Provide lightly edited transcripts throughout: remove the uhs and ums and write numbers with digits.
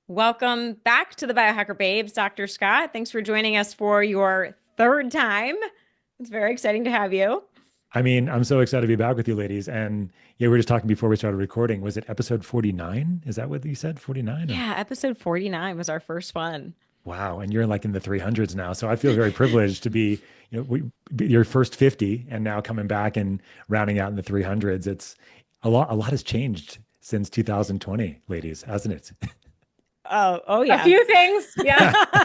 Welcome back to the Biohacker Babes, Dr. Scott. Thanks for joining us for your third time. It's very exciting to have you. I'm so excited to be back with you, ladies. And yeah, we were just talking before we started recording. Was it episode 49? Is that what you said? 49? Or Yeah, episode 49 was our first one. wow, and you're like in the 300s now. So I feel very privileged to be, your first 50 and now coming back and rounding out in the 300s. It's a lot has changed since 2020, ladies, hasn't it? Oh A yeah. few things. Yeah.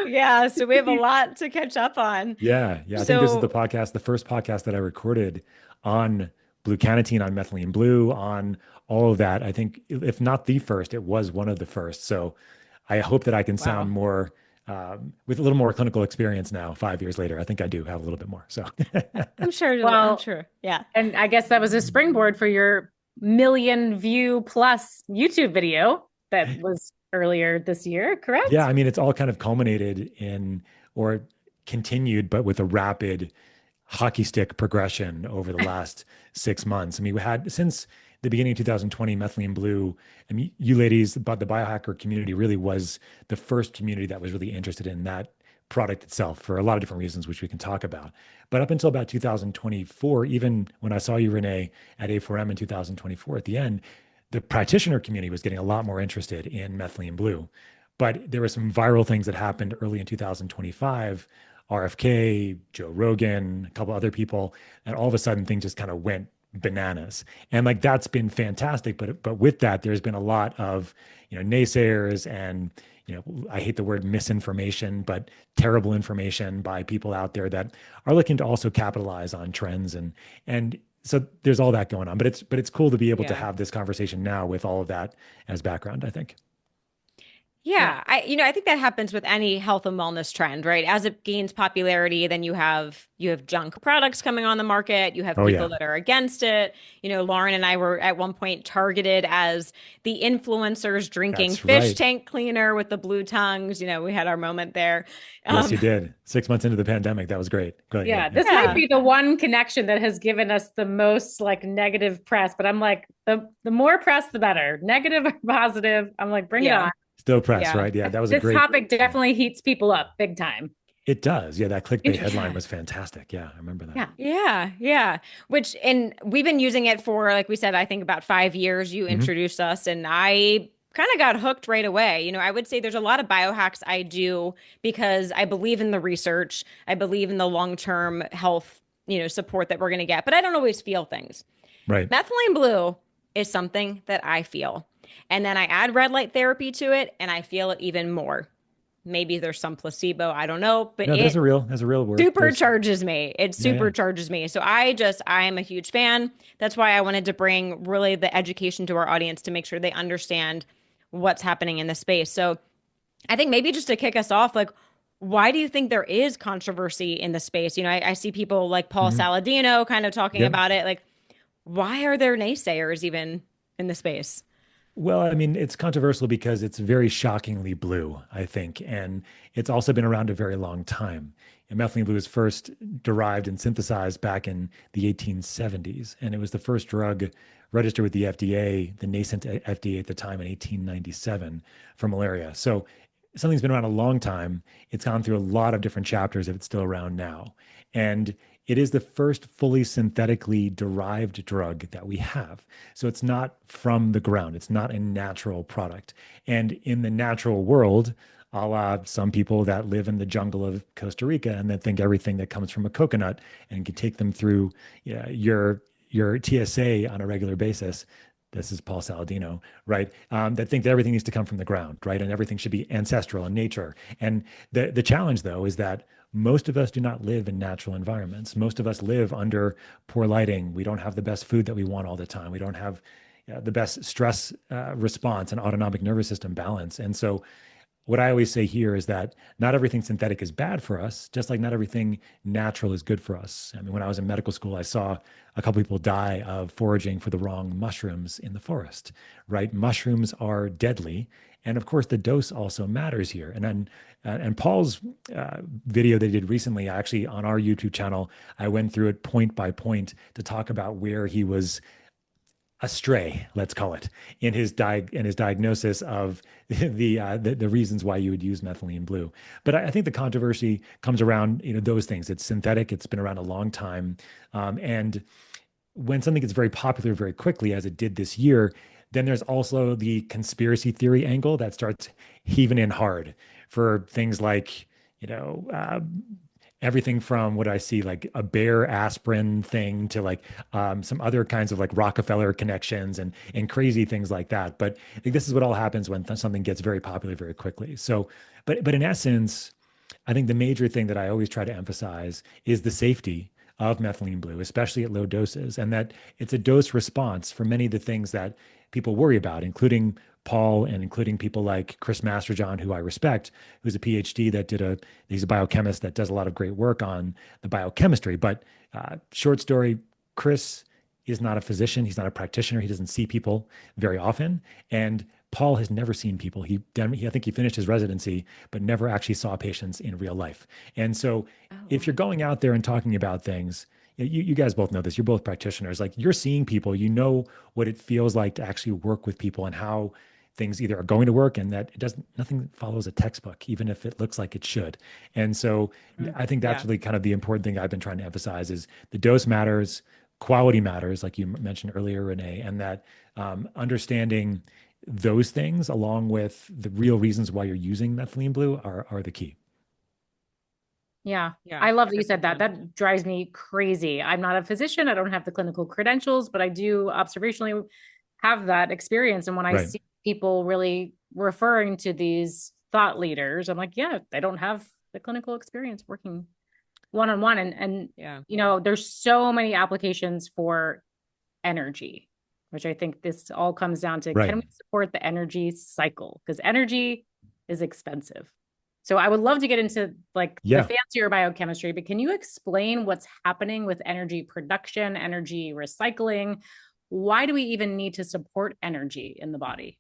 Yeah, so we have a lot to catch up on. Yeah, yeah. I think this is So, the first podcast that I recorded on blue carnitine, on methylene blue, on all of that. I think if not the first, it was one of the first. So I hope that I can sound Wow. more with a little more clinical experience now, 5 years later. I think I do have a little bit more. So I'm Well, sure. Yeah. and I guess that was a springboard for your million view plus YouTube video that was earlier this year, yeah, correct? it's all kind of culminated in or continued, but with a rapid hockey stick progression over the last 6 months. We had since the beginning of 2020, methylene blue. You ladies, but the biohacker community really was the first community that was really interested in that product itself for a lot of different reasons, which we can talk about. But up until about 2024, even when I saw you, Renee, at A4M in 2024, at the end, the practitioner community was getting a lot more interested in methylene blue. But there were some viral things that happened early in 2025, RFK, Joe Rogan, a couple other people, and all of a sudden things just kind of went bananas. And like that's been fantastic, but with that there's been a lot of, naysayers and, I hate the word misinformation, but terrible information by people out there that are looking to also capitalize on trends and so there's all that going on, but it's cool to be able to Yeah. have this conversation now with all of that as background, I think. Yeah. I think that happens with any health and wellness trend, right? As it gains popularity, then you have junk products coming on the market, you have Oh people yeah, that are against it. Lauren and I were at one point targeted as the influencers drinking that's fish right. tank cleaner with the blue tongues. We had our moment there. Yes, you Um, did. 6 months into the pandemic, that was great. Go ahead. Yeah, Yeah. yeah. This might yeah. be the one connection that has given us the most like negative press, but I'm like, the more press, the better. Negative or positive. I'm like, bring it Yeah. on. Still press, Yeah. right? Yeah, that was a This great. topic definitely heats people up big time. It does. Yeah, that clickbait headline Yeah. was fantastic. Yeah, I remember that. Yeah. Yeah, yeah. And we've been using it for, like we said, I think about 5 years. You Hmm. introduced us, and I kind of got hooked right away. I would say there's a lot of biohacks I do because I believe in the research. I believe in the long-term health, support that we're going to get, but I don't always feel things. Right. Methylene blue is something that I feel. And then I add red light therapy to it, and I feel it even more. Maybe there's some placebo, I don't know, but No, it there's a real word. There's supercharges me. It Yeah, yeah. supercharges me. So I am a huge fan. That's why I wanted to bring really the education to our audience to make sure they understand what's happening in the space. So I think maybe just to kick us off, like, why do you think there is controversy in the space? I see people like Paul Hmm. Saladino kind of talking Yep. about it. Like, why are there naysayers even in the space? Well, it's controversial because it's very shockingly blue, I think, and it's also been around a very long time. And methylene blue was first derived and synthesized back in the 1870s, and it was the first drug registered with the FDA, the nascent FDA at the time in 1897 for malaria. So something's been around a long time. It's gone through a lot of different chapters if it's still around now. And it is the first fully synthetically derived drug that we have. So it's not from the ground, it's not a natural product. And in the natural world, a la some people that live in the jungle of Costa Rica and that think everything that comes from a coconut and can take them through, yeah, your TSA on a regular basis. This is Paul Saladino, right? That think that everything needs to come from the ground, right? And everything should be ancestral in nature. And the challenge, though, is that most of us do not live in natural environments. Most of us live under poor lighting. We don't have the best food that we want all the time. We don't have the best stress response and autonomic nervous system balance. And so what I always say here is that not everything synthetic is bad for us, just like not everything natural is good for us. When I was in medical school, I saw a couple people die of foraging for the wrong mushrooms in the forest, right? Mushrooms are deadly. And of course, the dose also matters here. And Paul's video they did recently, actually on our YouTube channel, I went through it point by point to talk about where he was astray, let's call it, in his diagnosis of the reasons why you would use methylene blue. But I think the controversy comes around, those things. It's synthetic. It's been around a long time, and when something gets very popular very quickly, as it did this year, then there's also the conspiracy theory angle that starts heaving in hard for things like, you know, uh, everything from what I see like a Bayer aspirin thing to like some other kinds of like Rockefeller connections and crazy things like that. But I think this is what all happens when something gets very popular very quickly. So, but in essence, I think the major thing that I always try to emphasize is the safety of methylene blue, especially at low doses, and that it's a dose response for many of the things that people worry about, including Paul and including people like Chris Masterjohn, who I respect, who's a PhD he's a biochemist that does a lot of great work on the biochemistry. But short story, Chris is not a physician. He's not a practitioner. He doesn't see people very often. And Paul has never seen people. I think he finished his residency, but never actually saw patients in real life. And so, Oh, if you're going out there and talking about things, you guys both know this. You're both practitioners. Like you're seeing people. You know what it feels like to actually work with people and how things either are going to work and that it doesn't. Nothing follows a textbook, even if it looks like it should. And so, I think that's yeah. really kind of the important thing I've been trying to emphasize is the dose matters, quality matters, like you mentioned earlier, Renee, and that understanding those things along with the real reasons why you're using methylene blue are the key. Yeah. Yeah. I love that you said that. That drives me crazy. I'm not a physician. I don't have the clinical credentials, but I do observationally have that experience. And when I Right. see people really referring to these thought leaders, I'm like, yeah, they don't have the clinical experience working one-on-one. And Yeah. there's so many applications for energy, which I think this all comes down to, Right. can we support the energy cycle? Because energy is expensive. So I would love to get into like the Yeah. fancier biochemistry, but can you explain what's happening with energy production, energy recycling? Why do we even need to support energy in the body?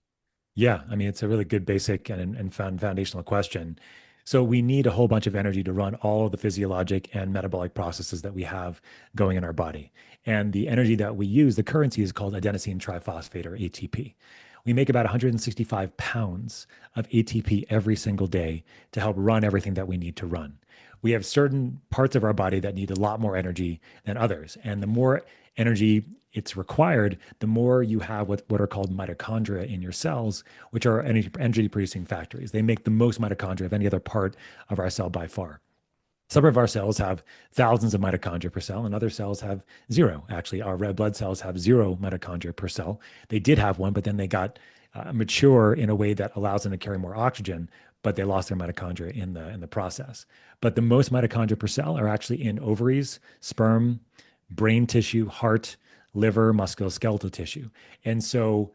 Yeah. I mean, it's a really good basic and foundational question. So we need a whole bunch of energy to run all of the physiologic and metabolic processes that we have going in our body. And the energy that we use, the currency is called adenosine triphosphate or ATP. We make about 165 pounds of ATP every single day to help run everything that we need to run. We have certain parts of our body that need a lot more energy than others. And the more energy it's required, the more you have what are called mitochondria in your cells, which are energy producing factories. They make the most mitochondria of any other part of our cell by far. Some of our cells have thousands of mitochondria per cell, and other cells have zero. Actually, our red blood cells have zero mitochondria per cell. They did have one, but then they got mature in a way that allows them to carry more oxygen, but they lost their mitochondria in the process. But the most mitochondria per cell are actually in ovaries, sperm, brain tissue, heart, liver, musculoskeletal tissue. And so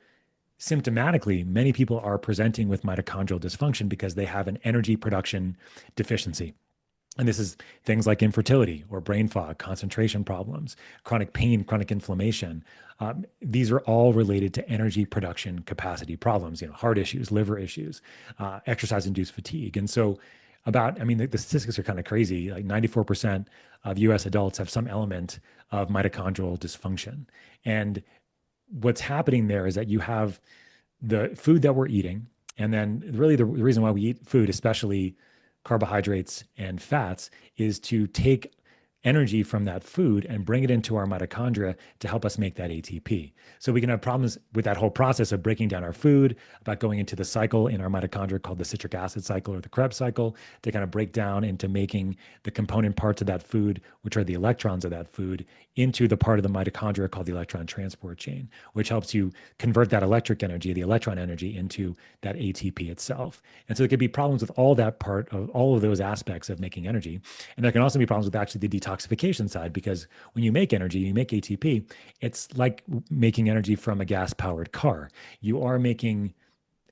symptomatically, many people are presenting with mitochondrial dysfunction because they have an energy production deficiency. And this is things like infertility or brain fog, concentration problems, chronic pain, chronic inflammation. These are all related to energy production capacity problems, heart issues, liver issues, exercise-induced fatigue. And so the statistics are kind of crazy. Like 94% of US adults have some element of mitochondrial dysfunction. And what's happening there is that you have the food that we're eating, and then really the reason why we eat food, especially carbohydrates and fats, is to take energy from that food and bring it into our mitochondria to help us make that ATP. So we can have problems with that whole process of breaking down our food, about going into the cycle in our mitochondria called the citric acid cycle or the Krebs cycle, to kind of break down into making the component parts of that food, which are the electrons of that food, into the part of the mitochondria called the electron transport chain, which helps you convert that electric energy, the electron energy, into that ATP itself. And so there could be problems with all that part of all of those aspects of making energy. And there can also be problems with actually the detoxification side, because when you make energy, you make ATP, it's like making energy from a gas powered car. You are making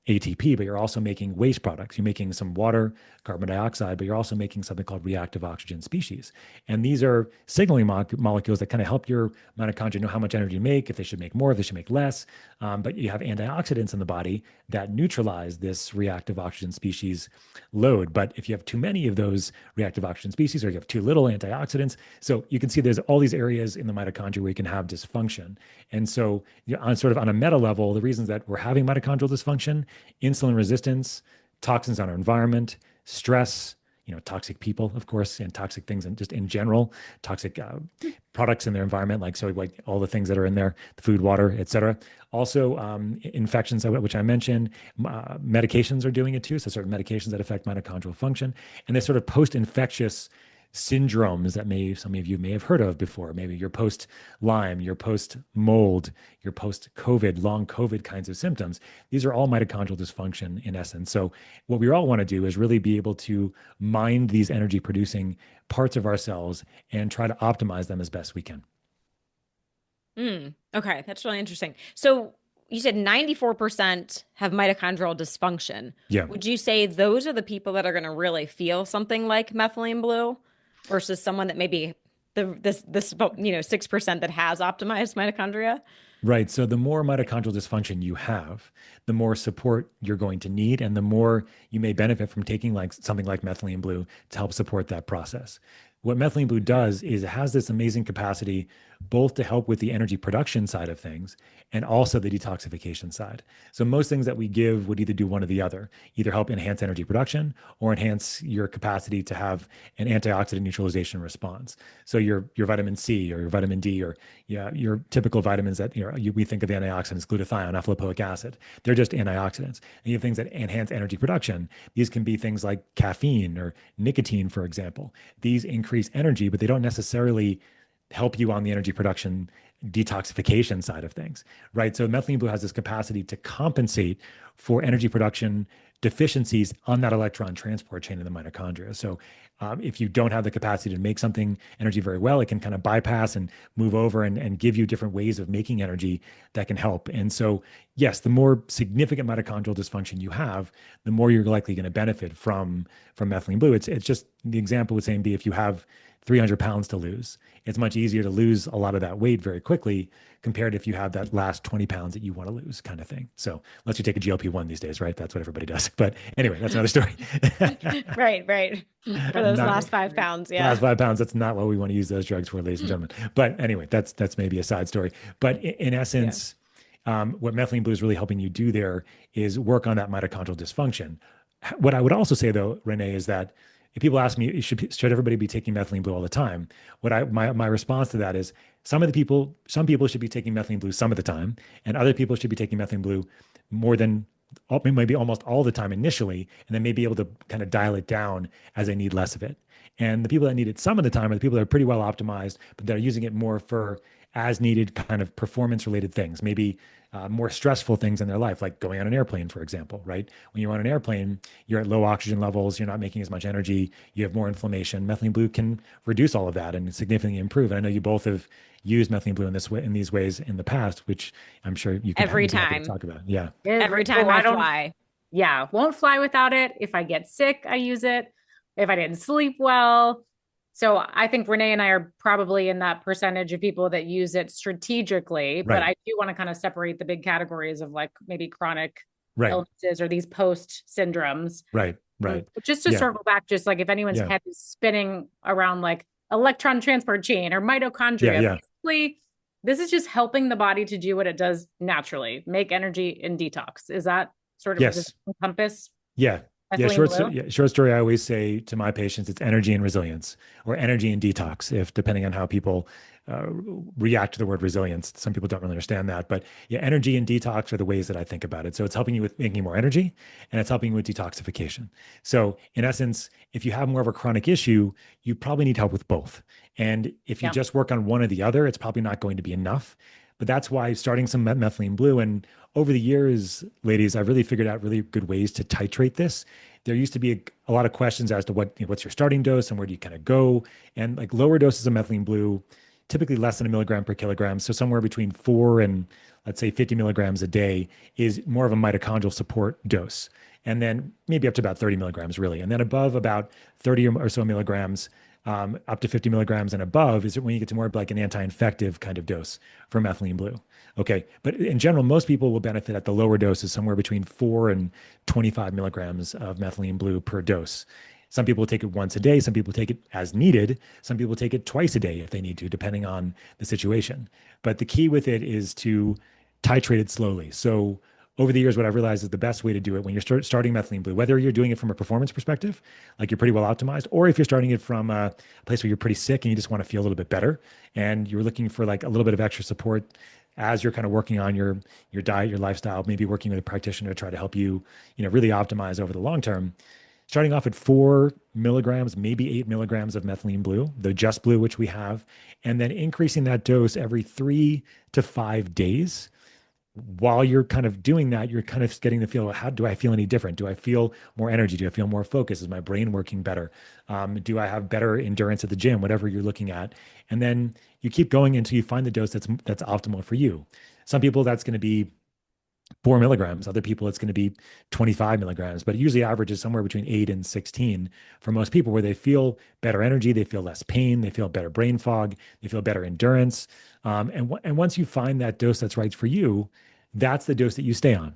ATP, but you're also making waste products. You're making some water, carbon dioxide, but you're also making something called reactive oxygen species. And these are signaling molecules that kind of help your mitochondria know how much energy to make, if they should make more, if they should make less. But you have antioxidants in the body that neutralize this reactive oxygen species load. But if you have too many of those reactive oxygen species, or you have too little antioxidants, so you can see there's all these areas in the mitochondria where you can have dysfunction. And so on a meta level, the reasons that we're having mitochondrial dysfunction, insulin resistance, toxins on our environment, stress, toxic people, of course, and toxic things, and just in general, toxic products in their environment, like all the things that are in there, the food, water, et cetera. Also, infections, which I mentioned, medications are doing it too. So certain medications that affect mitochondrial function, and this sort of post-infectious syndromes that some of you may have heard of before. Maybe your post-Lyme, your post-mold, your post-COVID, long COVID kinds of symptoms. These are all mitochondrial dysfunction in essence. So what we all want to do is really be able to mind these energy producing parts of our cells and try to optimize them as best we can. Okay, that's really interesting. So you said 94% have mitochondrial dysfunction. Yeah. Would you say those are the people that are going to really feel something like methylene blue versus someone that maybe this 6% that has optimized mitochondria? Right. So the more mitochondrial dysfunction you have, the more support you're going to need, and the more you may benefit from taking something like methylene blue to help support that process. What methylene blue does is it has this amazing capacity both to help with the energy production side of things and also the detoxification side. So most things that we give would either do one or the other, either help enhance energy production or enhance your capacity to have an antioxidant neutralization response. So your vitamin C or your vitamin D or your typical vitamins that we think of the antioxidants, glutathione, alpha-lipoic acid, they're just antioxidants. And you have things that enhance energy production. These can be things like caffeine or nicotine, for example. These increase energy, but they don't necessarily help you on the energy production detoxification side of things, right? So methylene blue has this capacity to compensate for energy production deficiencies on that electron transport chain in the mitochondria. So if you don't have the capacity to make something energy very well, it can kind of bypass and move over and give you different ways of making energy that can help. And so, yes, the more significant mitochondrial dysfunction you have, the more you're likely going to benefit from methylene blue. It's just the example would say be if you have 300 pounds to lose, it's much easier to lose a lot of that weight very quickly compared to if you have that last 20 pounds that you want to lose kind of thing. So unless you take a GLP-1 these days, right? That's what everybody does. But anyway, that's another story. Right. For those last 5 pounds. Yeah. Last 5 pounds, that's not what we want to use those drugs for, ladies and gentlemen. But anyway, that's maybe a side story. But in essence, what methylene blue is really helping you do there is work on that mitochondrial dysfunction. What I would also say though, Renee, is that if people ask me, should everybody be taking methylene blue all the time? My response to that is some people should be taking methylene blue some of the time, and other people should be taking methylene blue more than maybe almost all the time initially, and then maybe able to kind of dial it down as they need less of it. And the people that need it some of the time are the people that are pretty well optimized, but they're using it more for as needed kind of performance related things, maybe more stressful things in their life, like going on an airplane, for example, right? When you're on an airplane, you're at low oxygen levels, you're not making as much energy, you have more inflammation. Methylene blue can reduce all of that and significantly improve. And I know you both have used methylene blue in these ways in the past, which I'm sure you can every time talk about. Yeah. Every time I fly. Yeah. Won't fly without it. If I get sick, I use it. If I didn't sleep well. So I think Renee and I are probably in that percentage of people that use it strategically, Right. but I do want to kind of separate the big categories of like maybe chronic illnesses or these post syndromes. Right. But just to circle back, just like if anyone's head is spinning around like electron transport chain or mitochondria, basically, this is just helping the body to do what it does naturally, make energy and detox. Is that sort of what this encompass? Yeah. Short story. I always say to my patients, it's energy and resilience, or energy and detox, if depending on how people react to the word resilience. Some people don't really understand that, but energy and detox are the ways that I think about it. So it's helping you with making more energy, and it's helping you with detoxification. So in essence, if you have more of a chronic issue, you probably need help with both. And if you just work on one or the other, it's probably not going to be enough. But that's why starting some methylene blue, and over the years, ladies, I've really figured out really good ways to titrate this. There used to be a lot of questions as to what's your starting dose and where do you kind of go. And like lower doses of methylene blue typically less than a milligram per kilogram. So somewhere between 4 and let's say 50 milligrams a day is more of a mitochondrial support dose. And then maybe up to about 30 milligrams really. And then above about 30 or so milligrams, up to 50 milligrams and above is when you get to more of like an anti-infective kind of dose for methylene blue. Okay. But in general, most people will benefit at the lower doses, somewhere between 4 and 25 milligrams of methylene blue per dose. Some people take it once a day. Some people take it as needed. Some people take it twice a day if they need to, depending on the situation. But the key with it is to titrate it slowly. So over the years, what I've realized is the best way to do it when you're starting methylene blue, whether you're doing it from a performance perspective, like you're pretty well optimized, or if you're starting it from a place where you're pretty sick and you just want to feel a little bit better, and you're looking for like a little bit of extra support as you're kind of working on your diet, your lifestyle, maybe working with a practitioner to try to help you, really optimize over the long term. Starting off at 4 milligrams, maybe 8 milligrams of methylene blue, the Just Blue, which we have, and then increasing that dose every 3 to 5 days. While you're kind of doing that, you're kind of getting the feel, how do I feel any different? Do I feel more energy? Do I feel more focus? Is my brain working better? Do I have better endurance at the gym? Whatever you're looking at. And then you keep going until you find the dose that's optimal for you. Some people that's going to be 4 milligrams. Other people, it's going to be 25 milligrams, but it usually averages somewhere between 8 and 16 for most people, where they feel better energy, they feel less pain, they feel better brain fog, they feel better endurance. And once you find that dose that's right for you, that's the dose that you stay on.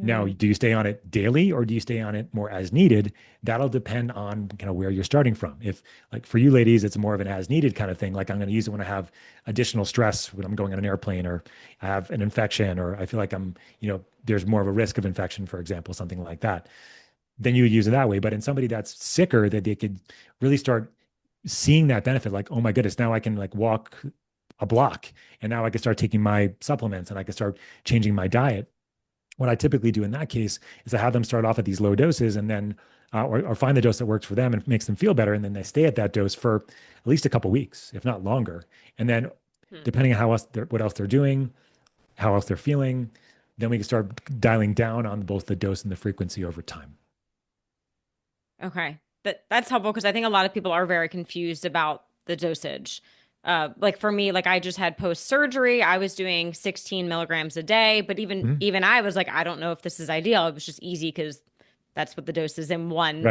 Now, do you stay on it daily or do you stay on it more as needed? That'll depend on kind of where you're starting from. If like for you ladies, it's more of an as needed kind of thing. Like I'm going to use it when I have additional stress when I'm going on an airplane, or I have an infection, or I feel like there's more of a risk of infection, for example, something like that. Then you would use it that way. But in somebody that's sicker, that they could really start seeing that benefit, like, oh my goodness, now I can like walk a block, and now I can start taking my supplements, and I can start changing my diet. What I typically do in that case is I have them start off at these low doses, and then or find the dose that works for them and makes them feel better, and then they stay at that dose for at least a couple of weeks, if not longer. And then depending on what else they're doing, how else they're feeling, then we can start dialing down on both the dose and the frequency over time. Okay, that's helpful, because I think a lot of people are very confused about the dosage. Like for me, like I just had post-surgery, I was doing 16 milligrams a day, but even I was like, I don't know if this is ideal. It was just easy because that's what the dose is in one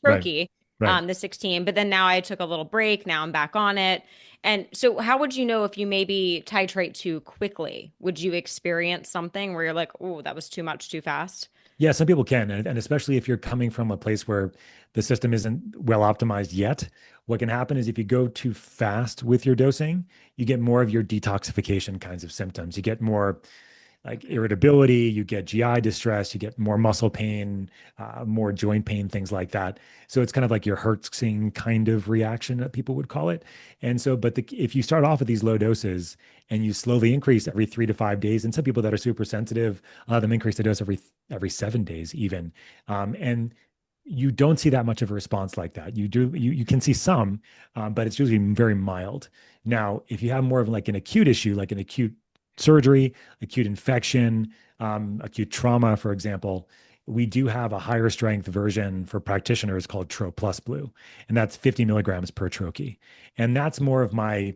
troche, the 16. But then now I took a little break. Now I'm back on it. And so how would you know if you maybe titrate too quickly? Would you experience something where you're like, oh, that was too much, too fast? Yeah, some people can. And especially if you're coming from a place where the system isn't well optimized yet, what can happen is if you go too fast with your dosing, you get more of your detoxification kinds of symptoms. You get more like irritability, you get GI distress, you get more muscle pain, more joint pain, things like that. So it's kind of like your Hertzing kind of reaction that people would call it. And so, but if you start off at these low doses and you slowly increase every 3 to 5 days, and some people that are super sensitive, them increase the dose every 7 days even. And you don't see that much of a response like that. You can see some, but it's usually very mild. Now, if you have more of like an acute issue, like an acute surgery, acute infection, acute trauma, for example, we do have a higher strength version for practitioners called Tro Plus Blue, and that's 50 milligrams per troche. And that's more of my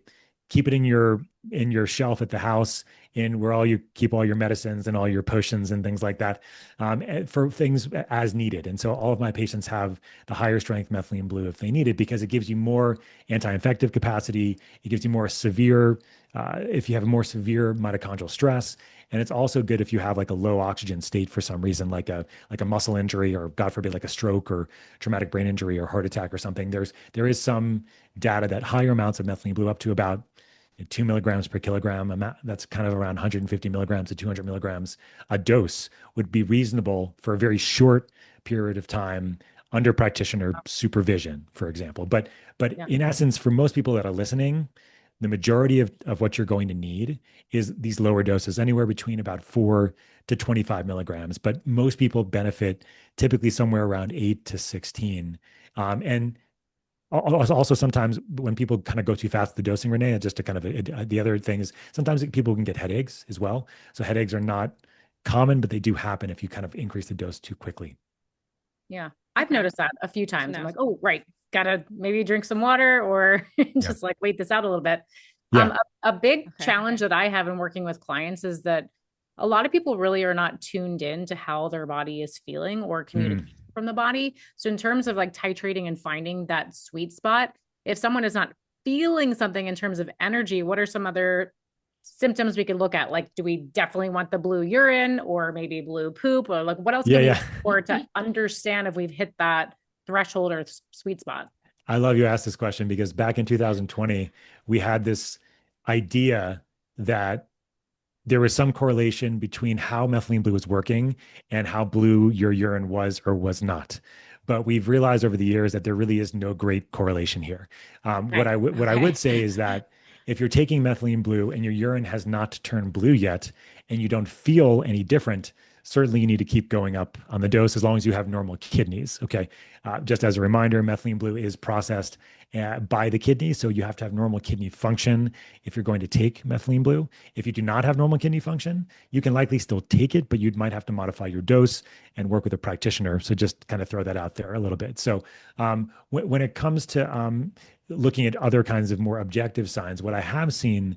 keep it in your shelf at the house, in where you keep all your medicines and all your potions and things like that, for things as needed. And so all of my patients have the higher strength methylene blue if they need it, because it gives you more anti-infective capacity. It gives you more severe, if you have a more severe mitochondrial stress. And it's also good if you have like a low oxygen state for some reason, like a muscle injury, or God forbid, like a stroke or traumatic brain injury or heart attack or something. There is some data that higher amounts of methylene blue, up to about 2 milligrams per kilogram, that's kind of around 150 milligrams to 200 milligrams a dose, would be reasonable for a very short period of time under practitioner supervision, for example. But in essence, for most people that are listening, the majority of what you're going to need is these lower doses, anywhere between about 4 to 25 milligrams. But most people benefit typically somewhere around 8 to 16. And also, sometimes when people kind of go too fast with the dosing, Renee, just to kind of, the other thing is sometimes people can get headaches as well. So headaches are not common, but they do happen if you kind of increase the dose too quickly. Yeah. I've noticed that a few times. I'm like, oh, right. Gotta maybe drink some water, or just like wait this out a little bit. Yeah. A big challenge that I have in working with clients is that a lot of people really are not tuned in to how their body is feeling or communicating from the body. So in terms of like titrating and finding that sweet spot, if someone is not feeling something in terms of energy, what are some other symptoms we could look at? Like, do we definitely want the blue urine or maybe blue poop, or like what else can we look for to understand if we've hit that threshold or sweet spot? I love you asked this question because back in 2020, we had this idea that there was some correlation between how methylene blue was working and how blue your urine was or was not. But we've realized over the years that there really is no great correlation here. What I would say is that if you're taking methylene blue and your urine has not turned blue yet, and you don't feel any different, certainly you need to keep going up on the dose as long as you have normal kidneys. Okay. Just as a reminder, methylene blue is processed by the kidney. So you have to have normal kidney function if you're going to take methylene blue. If you do not have normal kidney function, you can likely still take it, but you might have to modify your dose and work with a practitioner. So just kind of throw that out there a little bit. So when it comes to looking at other kinds of more objective signs, what I have seen,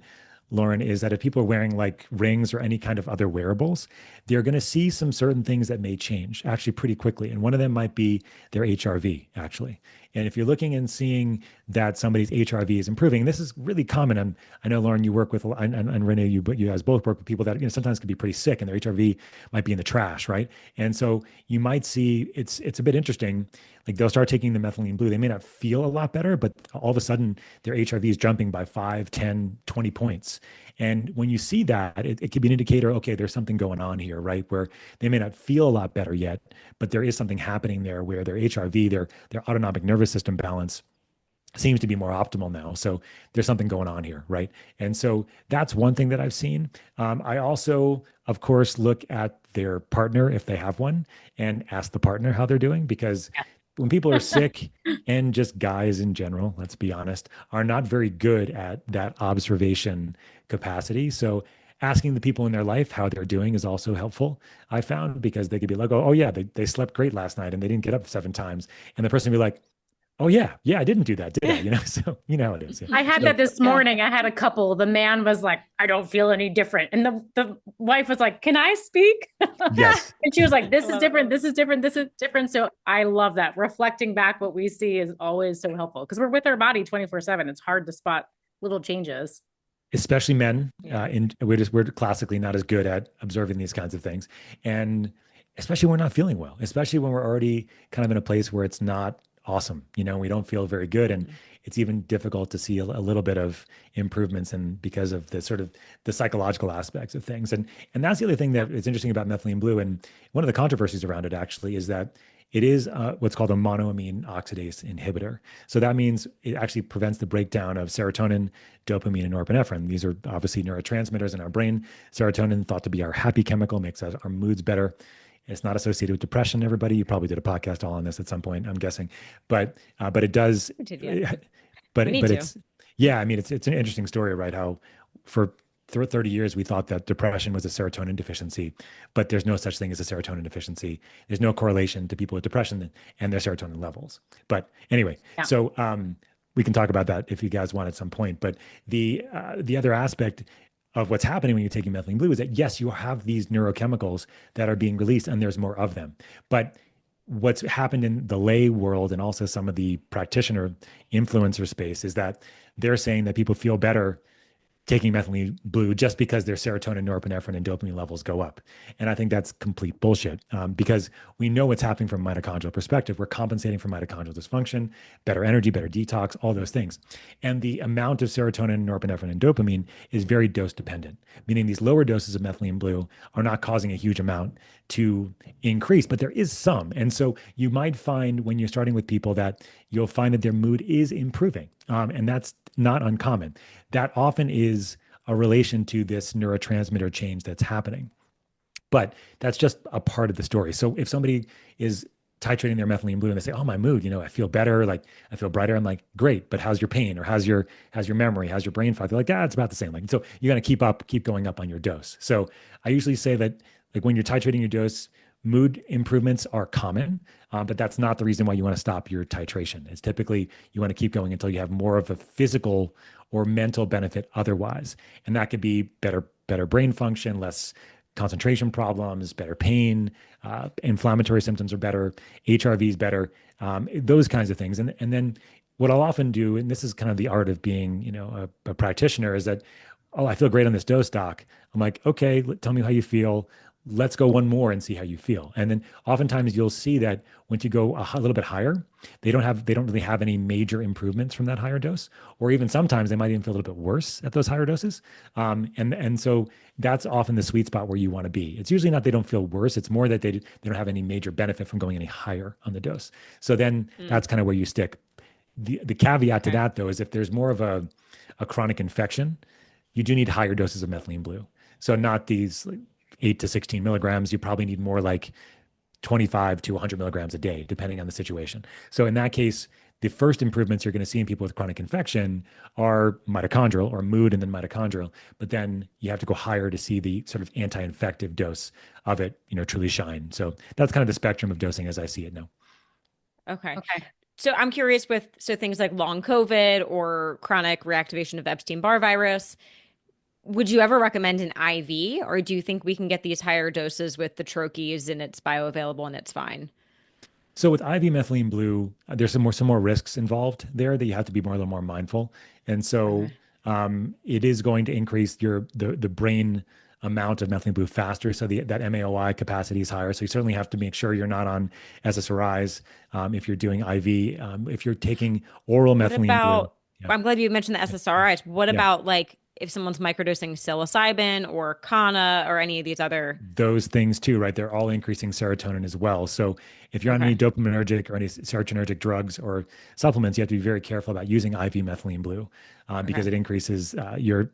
Lauren, is that if people are wearing like rings or any kind of other wearables, they're going to see some certain things that may change actually pretty quickly. And one of them might be their HRV, actually. And if you're looking and seeing that somebody's HRV is improving, this is really common. And I know, Lauren, you work with, and Renee, you guys both work with people that sometimes can be pretty sick and their HRV might be in the trash, right? And so you might see it's a bit interesting. Like they'll start taking the methylene blue. They may not feel a lot better, but all of a sudden their HRV is jumping by 5, 10, 20 points. And when you see that, it could be an indicator, okay, there's something going on here, right? Where they may not feel a lot better yet, but there is something happening there where their HRV, their autonomic nervous system balance seems to be more optimal now. So there's something going on here, right? And so that's one thing that I've seen. I also, of course, look at their partner if they have one and ask the partner how they're doing, because when people are sick and just guys in general, let's be honest, are not very good at that observation capacity. So asking the people in their life how they're doing is also helpful, I found, because they could be like, oh yeah, they slept great last night and they didn't get up 7 times. And the person would be like, oh yeah, I didn't do that, did I? So you know how it is. Yeah. I had that this morning. I had a couple. The man was like, I don't feel any different. And the wife was like, can I speak? Yes. And she was like, this is different. This is different. This is different. So I love that. Reflecting back what we see is always so helpful because we're with our body 24/7. It's hard to spot little changes. Especially men. We're classically not as good at observing these kinds of things. And especially when we're not feeling well, especially when we're already kind of in a place where it's not awesome. We don't feel very good. And it's even difficult to see a little bit of improvements, and because of the sort of the psychological aspects of things. And that's the other thing that is interesting about methylene blue. And one of the controversies around it actually is that it is what's called a monoamine oxidase inhibitor. So that means it actually prevents the breakdown of serotonin, dopamine, and norepinephrine. These are obviously neurotransmitters in our brain. Serotonin, thought to be our happy chemical, makes our moods better. It's not associated with depression, everybody. You probably did a podcast all on this at some point, I'm guessing. But it does. But it's it's an interesting story, right? How for 30 years we thought that depression was a serotonin deficiency, but there's no such thing as a serotonin deficiency. There's no correlation to people with depression and their serotonin levels. But anyway, so we can talk about that if you guys want at some point. But the other aspect of what's happening when you're taking methylene blue is that, yes, you have these neurochemicals that are being released and there's more of them. But what's happened in the lay world and also some of the practitioner influencer space is that they're saying that people feel better taking methylene blue just because their serotonin, norepinephrine, and dopamine levels go up. And I think that's complete bullshit because we know what's happening from a mitochondrial perspective. We're compensating for mitochondrial dysfunction, better energy, better detox, all those things. And the amount of serotonin, norepinephrine, and dopamine is very dose dependent, meaning these lower doses of methylene blue are not causing a huge amount to increase, but there is some. And so you might find when you're starting with people that you'll find that their mood is improving. And that's not uncommon. That often is a relation to this neurotransmitter change that's happening. But that's just a part of the story. So if somebody is titrating their methylene blue and they say, oh, my mood, I feel better, like I feel brighter. I'm like, great, but how's your pain or how's your memory? How's your brain fog? They're like, it's about the same. So you got to keep going up on your dose. So I usually say that like when you're titrating your dose, mood improvements are common, but that's not the reason why you want to stop your titration. It's typically you want to keep going until you have more of a physical or mental benefit otherwise. And that could be better brain function, less concentration problems, better pain, inflammatory symptoms are better, HRV is better, those kinds of things. And then what I'll often do, and this is kind of the art of being, a practitioner, is that, oh, I feel great on this dose, doc. I'm like, okay, tell me how you feel. Let's go one more and see how you feel. And then oftentimes you'll see that once you go a little bit higher, they don't really have any major improvements from that higher dose, or even sometimes they might even feel a little bit worse at those higher doses. And so that's often the sweet spot where you want to be. It's usually not they don't feel worse. It's more that they don't have any major benefit from going any higher on the dose. So then that's kind of where you stick. The caveat to that, though, is if there's more of a chronic infection, you do need higher doses of methylene blue. So not these 8 to 16 milligrams. You probably need more like 25 to 100 milligrams a day, depending on the situation. So in that case, the first improvements you're going to see in people with chronic infection are mitochondrial, or mood and then mitochondrial. But then you have to go higher to see the sort of anti-infective dose of it, truly shine. So that's kind of the spectrum of dosing as I see it now. Okay. So I'm curious so things like long COVID or chronic reactivation of Epstein-Barr virus, would you ever recommend an IV, or do you think we can get these higher doses with the troches and it's bioavailable and it's fine? So with IV methylene blue, there's some more risks involved there that you have to be a little more mindful. And so it is going to increase the brain amount of methylene blue faster. So that MAOI capacity is higher. So you certainly have to make sure you're not on SSRIs if you're doing IV. If you're taking oral methylene blue. Yeah. I'm glad you mentioned the SSRIs. What about like if someone's microdosing psilocybin or Kana or any of these other? Those things too, right? They're all increasing serotonin as well. So if you're on any dopaminergic or any serotonergic drugs or supplements, you have to be very careful about using IV methylene blue because it increases it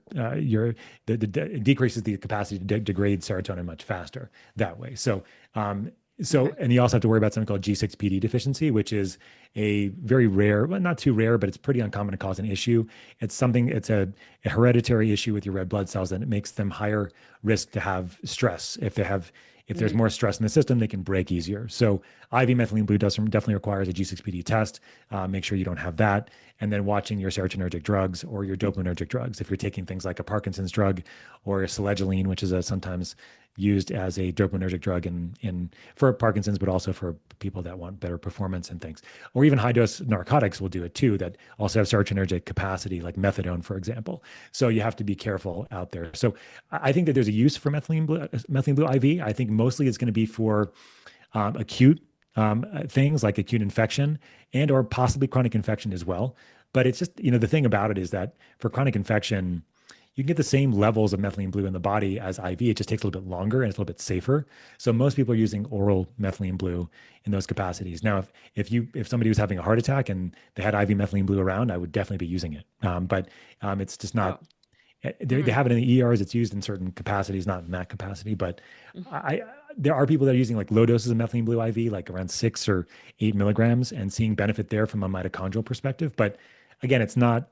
decreases the capacity to degrade serotonin much faster that way. So and you also have to worry about something called G6PD deficiency, which is a very rare, well, not too rare, but it's pretty uncommon to cause an issue. It's a hereditary issue with your red blood cells, and it makes them higher risk to have stress. If there's more stress in the system, they can break easier. So IV methylene blue definitely requires a G6PD test. Make sure you don't have that. And then watching your serotonergic drugs or your dopaminergic drugs. If you're taking things like a Parkinson's drug or a selegiline, which is sometimes used as a dopaminergic drug for Parkinson's, but also for people that want better performance and things. Or even high dose narcotics will do it too, that also have serotonergic capacity, like methadone, for example. So you have to be careful out there. So I think that there's a use for methylene blue IV. I think mostly it's going to be for acute things like acute infection and or possibly chronic infection as well. But it's just, the thing about it is that for chronic infection, you can get the same levels of methylene blue in the body as IV. It just takes a little bit longer and it's a little bit safer. So most people are using oral methylene blue in those capacities. Now, if somebody was having a heart attack and they had IV methylene blue around, I would definitely be using it. But it's just not. They have it in the ERs. It's used in certain capacities, not in that capacity. But there are people that are using like low doses of methylene blue IV, like around 6 or 8 milligrams, and seeing benefit there from a mitochondrial perspective. But again, it's not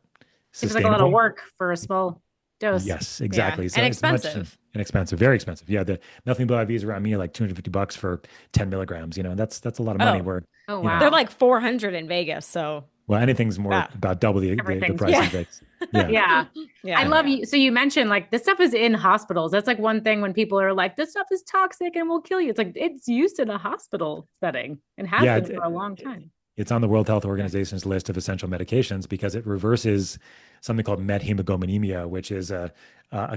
sustainable. It's like a lot of work for a small dose. Yes, exactly. Yeah. So and it's expensive. Inexpensive, very expensive. Yeah, the methylene blue IVs around me are like $250 for 10 milligrams. That's a lot of money. Wow. They're like 400 in Vegas. So well, anything's more about double the price in Vegas. Yeah. I love you. So you mentioned like this stuff is in hospitals. That's like one thing when people are like, this stuff is toxic and will kill you. It's like it's used in a hospital setting and has been for a long time. It's on the World Health Organization's list of essential medications because it reverses something called methemoglobinemia, which is a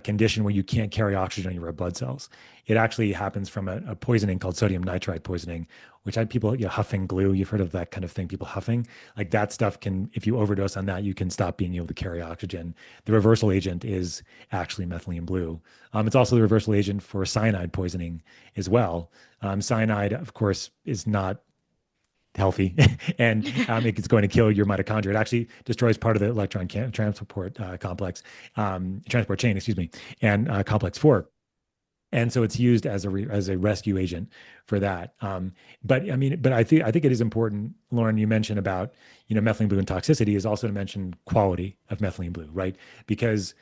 condition where you can't carry oxygen in your red blood cells. It actually happens from a poisoning called sodium nitrite poisoning, which had people huffing glue. You've heard of that kind of thing, people huffing. Like that stuff if you overdose on that, you can stop being able to carry oxygen. The reversal agent is actually methylene blue. It's also the reversal agent for cyanide poisoning as well. Cyanide, of course, is not healthy and it's going to kill your mitochondria. It actually destroys part of the electron transport transport chain, and complex 4. And so it's used as a rescue agent for that. But I think it is important, Lauren, you mentioned about, methylene blue and toxicity is also to mention quality of methylene blue, right? Because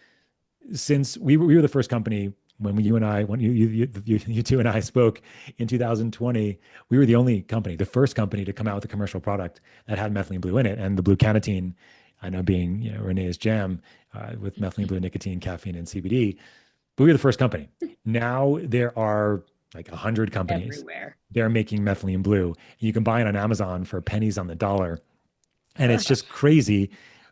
since we were the first company when you two and I spoke in 2020, we were the only company, the first company to come out with a commercial product that had methylene blue in it. And the blue cannatine, I know being, Renee's jam with methylene blue, nicotine, caffeine, and CBD, but we were the first company. Now there are like 100 companies. Everywhere. They're making methylene blue. And you can buy it on Amazon for pennies on the dollar. And it's just crazy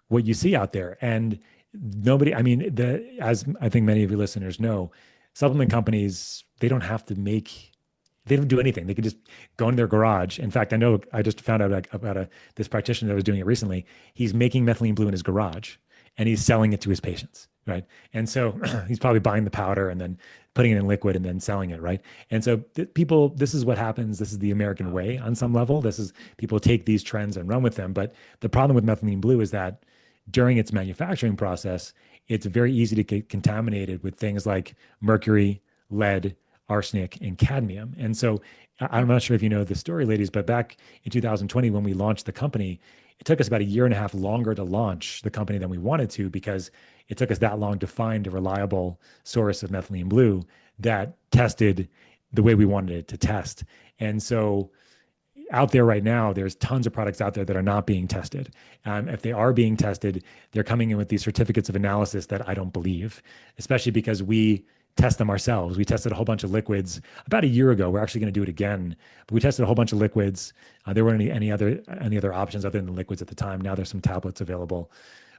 what you see out there. And nobody, I mean, as I think many of your listeners know, supplement companies, they don't have to they don't do anything. They could just go in their garage. In fact, I know I just found out about this practitioner that was doing it recently. He's making methylene blue in his garage and he's selling it to his patients, right? And so he's probably buying the powder and then putting it in liquid and then selling it, right? And so people, this is what happens. This is the American way on some level. This is people take these trends and run with them. But the problem with methylene blue is that during its manufacturing process, it's very easy to get contaminated with things like mercury, lead, arsenic, and cadmium. And so I'm not sure if you know the story, ladies, but back in 2020, when we launched the company, it took us about 1.5 years longer to launch the company than we wanted to, because it took us that long to find a reliable source of methylene blue that tested the way we wanted it to test. And so out there right now, there's tons of products out there that are not being tested. If they are being tested, they're coming in with these certificates of analysis that I don't believe, especially because we test them ourselves. We tested a whole bunch of liquids about 1 year ago. We're actually going to do it again, but we tested a whole bunch of liquids. There weren't any other options other than liquids at the time. Now there's some tablets available,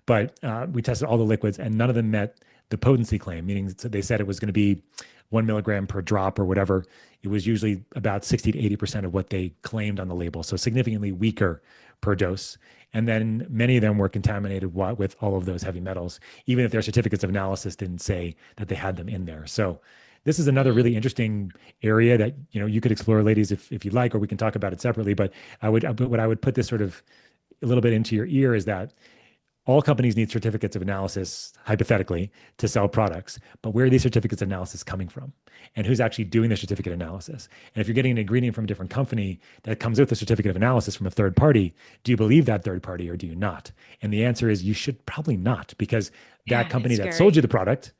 but we tested all the liquids and none of them met the potency claim, meaning they said it was going to be 1 milligram per drop or whatever. It was usually about 60 to 80% of what they claimed on the label. So significantly weaker per dose. And then many of them were contaminated with all of those heavy metals, even if their certificates of analysis didn't say that they had them in there. So this is another really interesting area that, you could explore, ladies, if you'd like, or we can talk about it separately. But what I would put this sort of a little bit into your ear is that all companies need certificates of analysis, hypothetically, to sell products. But where are these certificates of analysis coming from? And who's actually doing the certificate analysis? And if you're getting an ingredient from a different company that comes with a certificate of analysis from a third party, do you believe that third party or do you not? And the answer is you should probably not, because that company that sold you the product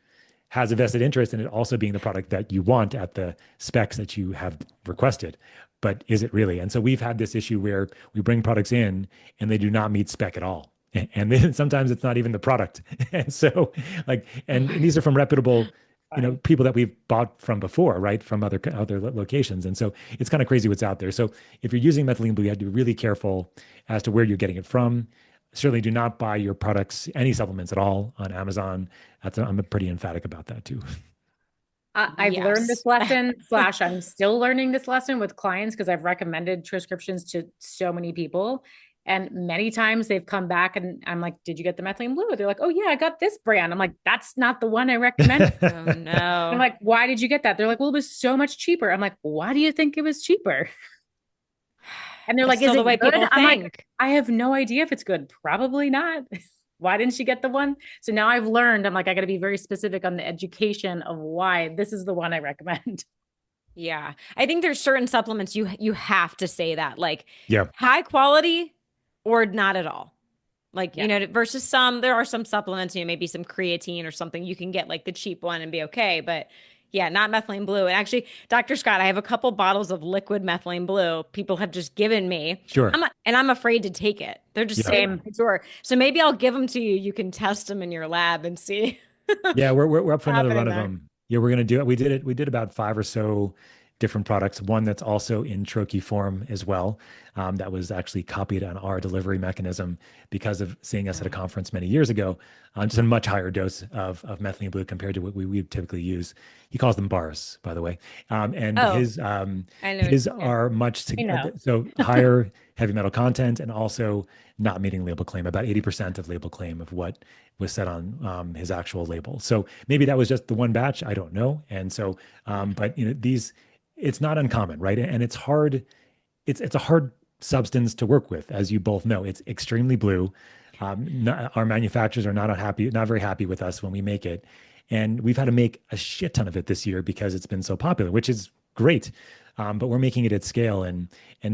has a vested interest in it also being the product that you want at the specs that you have requested. But is it really? And so we've had this issue where we bring products in and they do not meet spec at all. And then sometimes it's not even the product. And so and these are from reputable, people that we've bought from before, right? From other locations. And so it's kind of crazy what's out there. So if you're using methylene blue, you have to be really careful as to where you're getting it from. Certainly do not buy your products, any supplements at all, on Amazon. I'm pretty emphatic about that too. I've learned this lesson, I'm still learning this lesson with clients because I've recommended Troscriptions to so many people. And many times they've come back and I'm like, did you get the methylene blue? They're like, oh yeah, I got this brand. I'm like, that's not the one I recommend. Oh no. I'm like, why did you get that? They're like, well, it was so much cheaper. I'm like, why do you think it was cheaper? And they're like, is it the way good? People think. Like, I have no idea if it's good. Probably not. Why didn't she get the one? So now I've learned, I'm like, I got to be very specific on the education of why this is the one I recommend. Yeah. I think there's certain supplements you have to say that, like, high quality or not at all. Like, versus there are some supplements, maybe some creatine or something, you can get like the cheap one and be okay. But yeah, not methylene blue. And actually, Dr. Scott, I have a couple bottles of liquid methylene blue people have just given me. Sure. I'm afraid to take it. They're just same. Sure. So maybe I'll give them to you. You can test them in your lab and see. Yeah, we're up for another run of them. Yeah, we're going to do it. We did about 5 or so different products. One that's also in troche form as well. That was actually copied on our delivery mechanism because of seeing us at a conference many years ago. Just a much higher dose of methylene blue compared to what we typically use. He calls them bars, by the way. His are much so higher heavy metal content and also not meeting label claim, about 80% of label claim of what was said on his actual label. So maybe that was just the one batch. I don't know. And so, but it's not uncommon, right? And it's hard. It's a hard substance to work with, as you both know. It's extremely blue. Our manufacturers are not very happy with us when we make it. And we've had to make a shit ton of it this year because it's been so popular, which is great. But we're making it at scale, and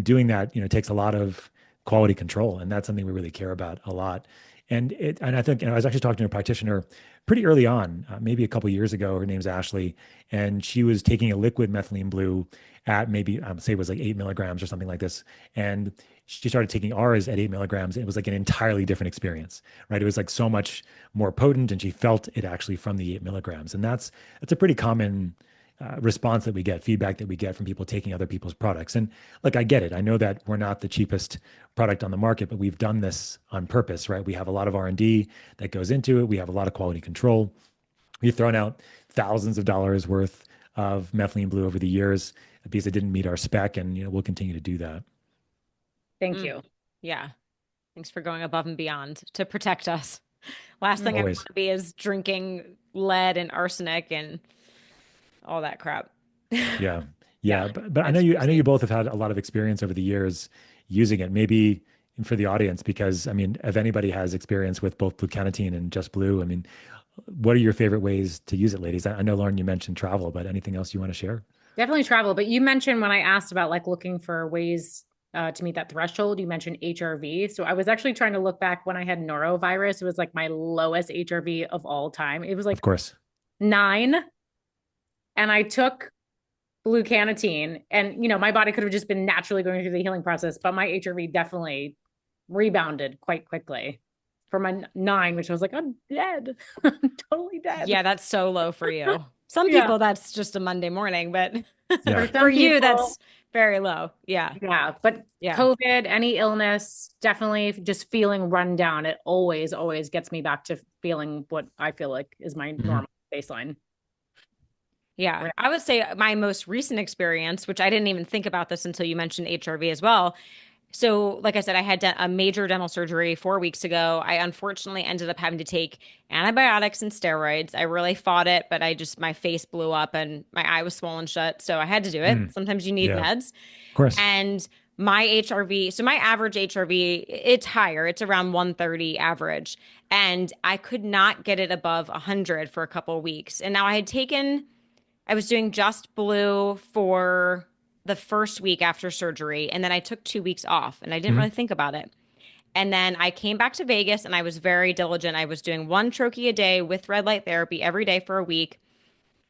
doing that, takes a lot of quality control. And that's something we really care about a lot. And I think, I was actually talking to a practitioner pretty early on, maybe a couple of years ago. Her name's Ashley, and she was taking a liquid methylene blue at maybe, say it was like 8 milligrams or something like this. And she started taking ours at 8 milligrams. And it was like an entirely different experience, right? It was like so much more potent, and she felt it actually from the 8 milligrams. And that's a pretty common response that we get, feedback that we get from people taking other people's products. And look, I get it. I know that we're not the cheapest product on the market, but we've done this on purpose, right? We have a lot of R&D that goes into it. We have a lot of quality control. We've thrown out thousands of dollars worth of methylene blue over the years because it didn't meet our spec, and we'll continue to do that. Thank you. Yeah. Thanks for going above and beyond to protect us. Last thing Always. I want to be is drinking lead and arsenic and all that crap. Yeah. But I know you both have had a lot of experience over the years using it. Maybe for the audience, because I mean, if anybody has experience with both blue carnitine and just blue, I mean, what are your favorite ways to use it, ladies? I know, Lauren, you mentioned travel, but anything else you want to share? Definitely travel. But you mentioned, when I asked about like looking for ways to meet that threshold, you mentioned HRV. So I was actually trying to look back when I had norovirus. It was like my lowest HRV of all time. It was like, of course, 9. And I took blue carnitine, and my body could have just been naturally going through the healing process, but my HRV definitely rebounded quite quickly from a 9, which I was like, I'm dead. I'm totally dead. Yeah, that's so low for you. Some people, that's just a Monday morning, but for you, that's very low. Yeah. Yeah. But COVID, any illness, definitely just feeling run down. It always gets me back to feeling what I feel like is my normal baseline. Yeah. I would say my most recent experience, which I didn't even think about this until you mentioned HRV as well. So, like I said, I had a major dental surgery 4 weeks ago. I unfortunately ended up having to take antibiotics and steroids. I really fought it, but my face blew up and my eye was swollen shut. So I had to do it. Sometimes you need meds. Of course. And my HRV, so my average HRV, it's higher. It's around 130 average. And I could not get it above 100 for a couple of weeks. And now I was doing just blue for the first week after surgery, and then I took 2 weeks off, and I didn't really think about it. And then I came back to Vegas, and I was very diligent. I was doing 1 troche a day with red light therapy every day for a week.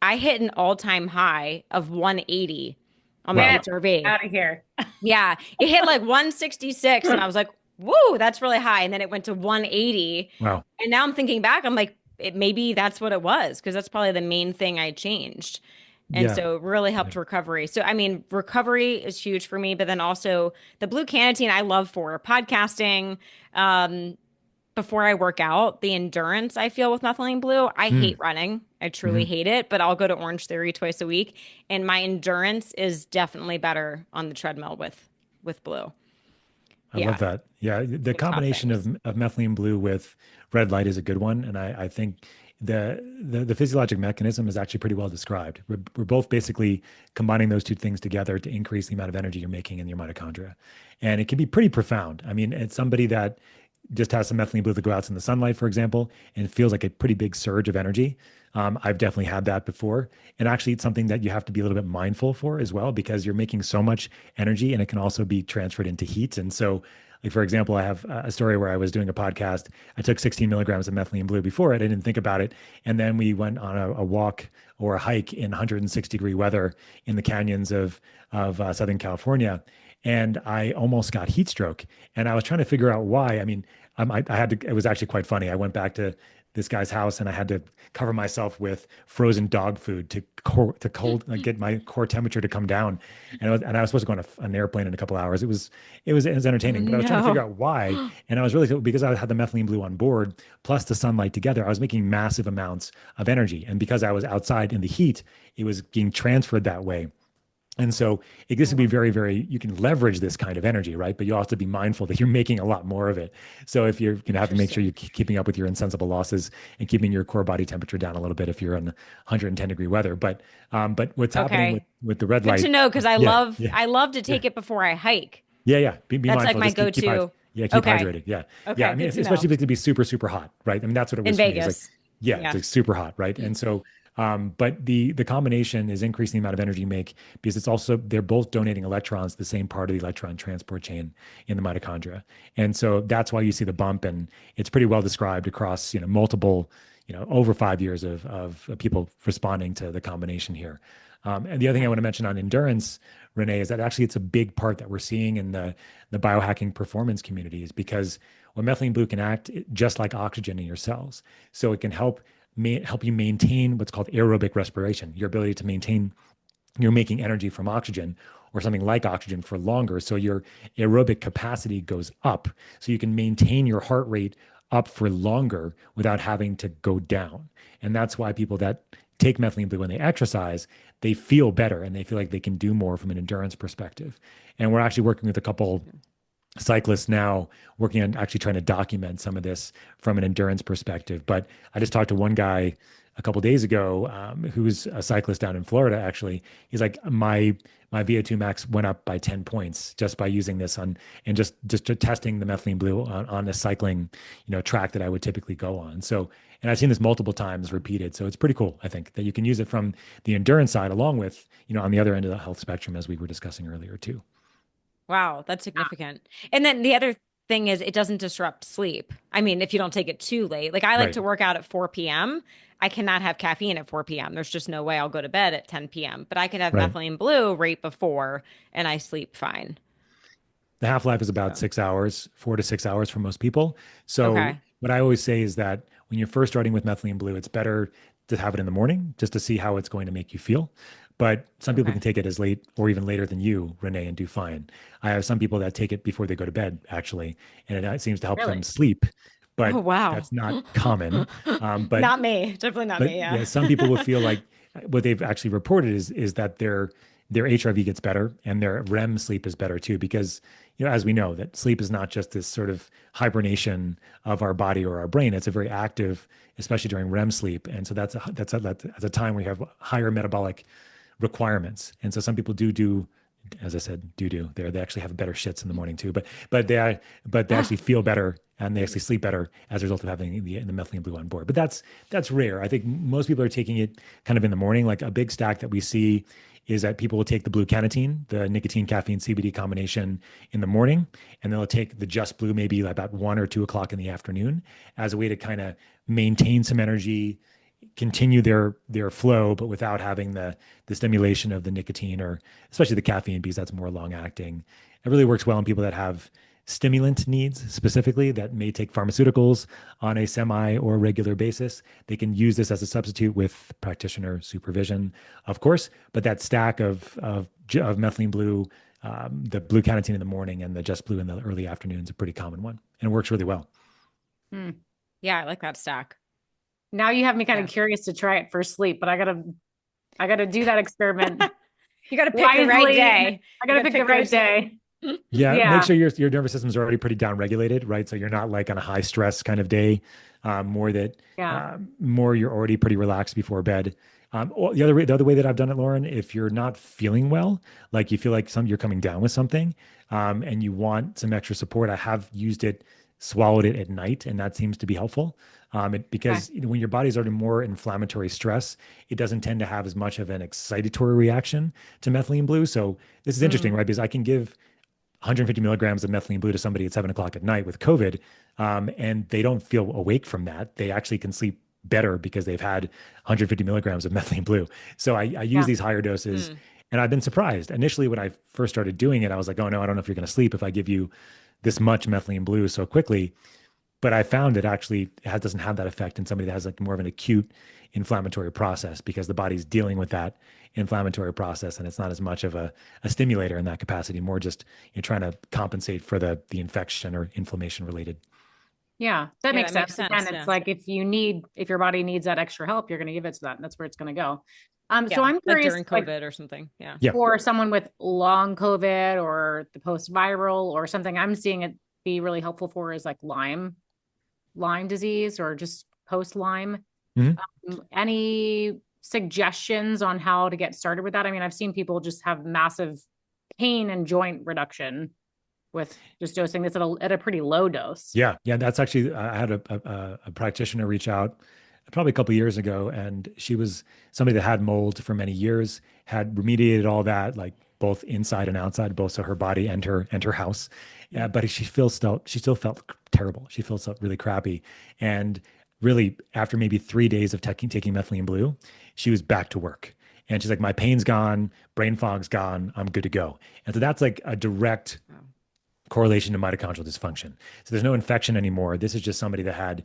I hit an all-time high of 180 on my HRV. Out of here. Yeah, it hit like 166, and I was like, whoa, that's really high. And then it went to 180. Wow. And now I'm thinking back, I'm like, maybe that's what it was, because that's probably the main thing I changed. And so it really helped recovery. So, I mean, recovery is huge for me, but then also the blue carnitine I love for podcasting. Before I work out, the endurance I feel with methylene blue, I hate running. I truly hate it, but I'll go to Orange Theory twice a week. And my endurance is definitely better on the treadmill with blue. I love that. Yeah. The combination of methylene blue with red light is a good one. And I think the physiologic mechanism is actually pretty well described. We're both basically combining those two things together to increase the amount of energy you're making in your mitochondria. And it can be pretty profound. I mean, it's somebody that just has some methylene blue that go out in the sunlight, for example, and it feels like a pretty big surge of energy. I've definitely had that before. And actually, it's something that you have to be a little bit mindful for as well, because you're making so much energy and it can also be transferred into heat. And so, like, for example, I have a story where I was doing a podcast. I took 16 milligrams of methylene blue before it. I didn't think about it. And then we went on a walk or a hike in 106-degree weather in the canyons of Southern California. And I almost got heat stroke. And I was trying to figure out why. I mean, I had to, it was actually quite funny. I went back to this guy's house and I had to cover myself with frozen dog food to get my core temperature to come down. And I was supposed to go on an airplane in a couple of hours. It was entertaining, but I was trying to figure out why. And I was really, because I had the methylene blue on board plus the sunlight together, I was making massive amounts of energy. And because I was outside in the heat, it was being transferred that way. And so this would be very, very, you can leverage this kind of energy, right? But you also have to be mindful that you're making a lot more of it. So if you're going to have to make sure you're keeping up with your insensible losses and keeping your core body temperature down a little bit if you're in 110-degree weather. But what's happening with the red light? Good to know, because I love to take it before I hike. Yeah. Be That's mindful. like my go-to. Keep hydrated. Yeah. Okay, I mean, especially if it's going to be super, super hot, right? I mean, that's what it was in for me. Vegas. It's like super hot, right? And so But the combination is increasing the amount of energy you make because they're both donating electrons to the same part of the electron transport chain in the mitochondria. And so that's why you see the bump, and it's pretty well described across, multiple, over 5 years of people responding to the combination here. And the other thing I want to mention on endurance, Renee, is that actually it's a big part that we're seeing in the biohacking performance communities, because what methylene blue can act just like oxygen in your cells. So it can help you maintain what's called aerobic respiration, your ability to maintain, you're making energy from oxygen or something like oxygen for longer. So your aerobic capacity goes up. So you can maintain your heart rate up for longer without having to go down. And that's why people that take methylene blue when they exercise, they feel better and they feel like they can do more from an endurance perspective. And we're actually working with a couple cyclists now, working on actually trying to document some of this from an endurance perspective. But I just talked to one guy a couple days ago, who's a cyclist down in Florida. Actually, he's like, my VO2 max went up by 10 points just by using this and just testing the methylene blue on a cycling, track that I would typically go on. So, and I've seen this multiple times repeated. So it's pretty cool, I think, that you can use it from the endurance side along with, on the other end of the health spectrum, as we were discussing earlier too. Wow, that's significant. And then the other thing is it doesn't disrupt sleep. I mean, if you don't take it too late. Like I like to work out at 4 p.m. I cannot have caffeine at 4 p.m. There's just no way I'll go to bed at 10 p.m. But I could have methylene blue right before and I sleep fine. The half-life is about 6 hours, 4 to 6 hours for most people. So what I always say is that when you're first starting with methylene blue, it's better to have it in the morning just to see how it's going to make you feel. But some people can take it as late or even later than you, Renee, and do fine. I have some people that take it before they go to bed, actually, and it seems to help them sleep. But that's not common. But not me, definitely not me. Yeah, some people will feel like what they've actually reported is that their HRV gets better and their REM sleep is better too, because as we know, that sleep is not just this sort of hibernation of our body or our brain. It's a very active, especially during REM sleep, and so that's a time where you have higher metabolic requirements. And so some people do, as I said, they actually have better shits in the morning too, but they actually feel better and they actually sleep better as a result of having the methylene blue on board. But that's rare. I think most people are taking it kind of in the morning. Like a big stack that we see is that people will take the blue carnitine, the nicotine, caffeine, CBD combination in the morning, and they'll take the just blue maybe about 1 or 2 o'clock in the afternoon as a way to kind of maintain some energy, continue their flow, but without having the stimulation of the nicotine or especially the caffeine, because that's more long acting. It really works well in people that have stimulant needs, specifically that may take pharmaceuticals on a semi or regular basis. They can use this as a substitute with practitioner supervision, of course, but that stack of methylene blue, the blue carnitine in the morning and the just blue in the early afternoon is a pretty common one, and it works really well. Yeah, I like that stack. Now you have me kind of curious to try it for sleep, but I gotta do that experiment. You gotta pick the right day. I gotta pick the right day. Yeah, make sure your nervous system is already pretty down regulated, right? So you're not like on a high stress kind of day, more you're already pretty relaxed before bed. The other way that I've done it, Lauren, if you're not feeling well, like you feel like you're coming down with something, and you want some extra support, I have used it, swallowed it at night, and that seems to be helpful. Because when your body's already more inflammatory stress, it doesn't tend to have as much of an excitatory reaction to methylene blue. So this is interesting, right? Because I can give 150 milligrams of methylene blue to somebody at 7 o'clock at night with COVID, and they don't feel awake from that. They actually can sleep better because they've had 150 milligrams of methylene blue. So I use these higher doses, and I've been surprised. Initially, when I first started doing it, I was like, oh no, I don't know if you're going to sleep if I give you this much methylene blue so quickly. But I found it actually doesn't have that effect in somebody that has like more of an acute inflammatory process, because the body's dealing with that inflammatory process, and it's not as much of a stimulator in that capacity, more just you're trying to compensate for the infection or inflammation related. Yeah, that makes sense. Again, it's like if your body needs that extra help, you're going to give it to that, and that's where it's going to go. So I'm curious, like during COVID or something. Yeah. For someone with long COVID or the post-viral or something, I'm seeing it be really helpful for is like Lyme disease or just post-Lyme. Any suggestions on how to get started with that? I mean, I've seen people just have massive pain and joint reduction with just dosing this at a pretty low dose. Yeah. That's actually, I had a practitioner reach out probably a couple of years ago, and she was somebody that had mold for many years, had remediated all that, like both inside and outside, both so her body and her house. But she still felt terrible. She felt really crappy, and really after maybe 3 days of taking methylene blue, she was back to work. And she's like, my pain's gone, brain fog's gone, I'm good to go. And so that's like a direct correlation to mitochondrial dysfunction. So there's no infection anymore. This is just somebody that had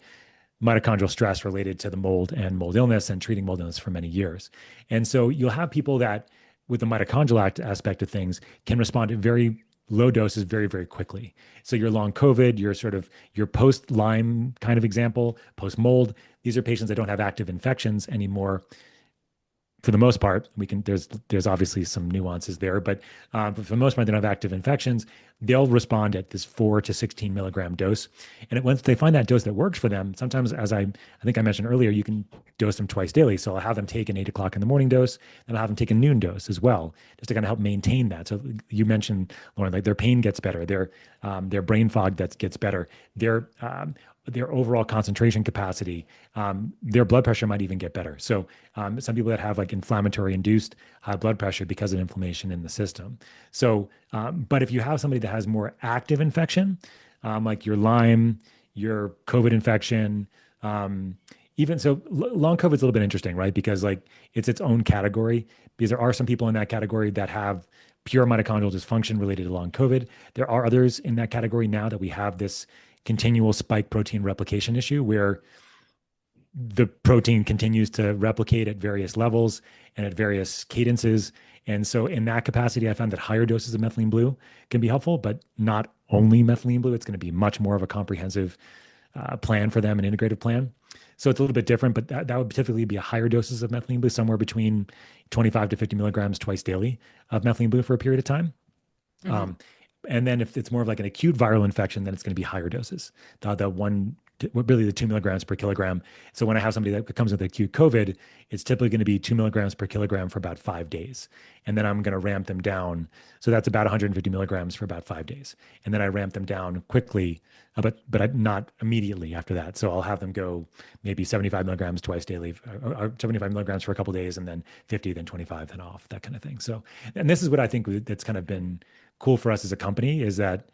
mitochondrial stress related to the mold and mold illness and treating mold illness for many years. And so you'll have people that, with the mitochondrial aspect of things, can respond to very low doses very, very quickly. So your long COVID, your post-Lyme kind of example, post-mold, these are patients that don't have active infections anymore. For the most part, there's obviously some nuances there, but for the most part, they don't have active infections. They'll respond at this 4 to 16 milligram dose. And once they find that dose that works for them, sometimes, as I think I mentioned earlier, you can dose them twice daily. So I'll have them take an 8 o'clock in the morning dose, and I'll have them take a noon dose as well, just to kind of help maintain that. So you mentioned, Lauren, like their pain gets better, their brain fog gets better, their overall concentration capacity, their blood pressure might even get better. So some people that have like inflammatory induced high blood pressure because of inflammation in the system. So, but if you have somebody that has more active infection, like your Lyme, your COVID infection, even so, long COVID is a little bit interesting, right? Because like it's its own category, because there are some people in that category that have pure mitochondrial dysfunction related to long COVID. There are others in that category now that we have this continual spike protein replication issue where the protein continues to replicate at various levels and at various cadences. And so in that capacity, I found that higher doses of methylene blue can be helpful, but not only methylene blue. It's going to be much more of a comprehensive plan for them, an integrative plan. So it's a little bit different, but that would typically be a higher doses of methylene blue, somewhere between 25 to 50 milligrams twice daily of methylene blue for a period of time. Mm-hmm. And then if it's more of like an acute viral infection, then it's going to be higher doses, really the 2 milligrams per kilogram. So when I have somebody that comes with acute COVID, it's typically going to be 2 milligrams per kilogram for about 5 days. And then I'm going to ramp them down. So that's about 150 milligrams for about 5 days. And then I ramp them down quickly, but not immediately after that. So I'll have them go maybe 75 milligrams twice daily, or 75 milligrams for a couple of days, and then 50, then 25, then off, that kind of thing. So, and this is what I think that's kind of been cool for us as a company, is that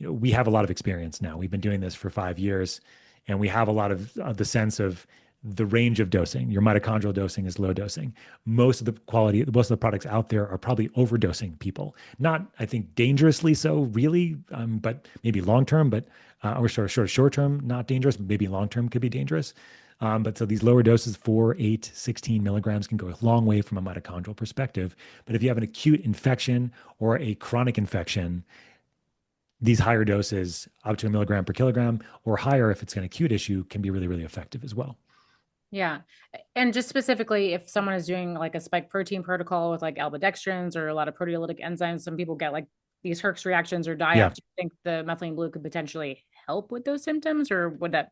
we have a lot of experience now. We've been doing this for 5 years, and we have a lot of the sense of the range of dosing. Your mitochondrial dosing is low dosing. Most of the products out there are probably overdosing people. Not, I think, dangerously so, really, but maybe long term, or short term, not dangerous. Maybe long term could be dangerous. But so these lower doses, 4, 8, 16 milligrams, can go a long way from a mitochondrial perspective. But if you have an acute infection or a chronic infection, these higher doses, up to 1 milligram per kilogram or higher, if it's an acute issue, can be really, really effective as well. Yeah. And just specifically, if someone is doing like a spike protein protocol with like albodextrins or a lot of proteolytic enzymes, some people get like these Herx reactions or die off. Do you think the methylene blue could potentially help with those symptoms, or would that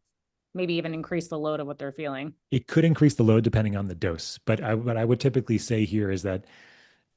maybe even increase the load of what they're feeling? It could increase the load depending on the dose. But what I would typically say here is that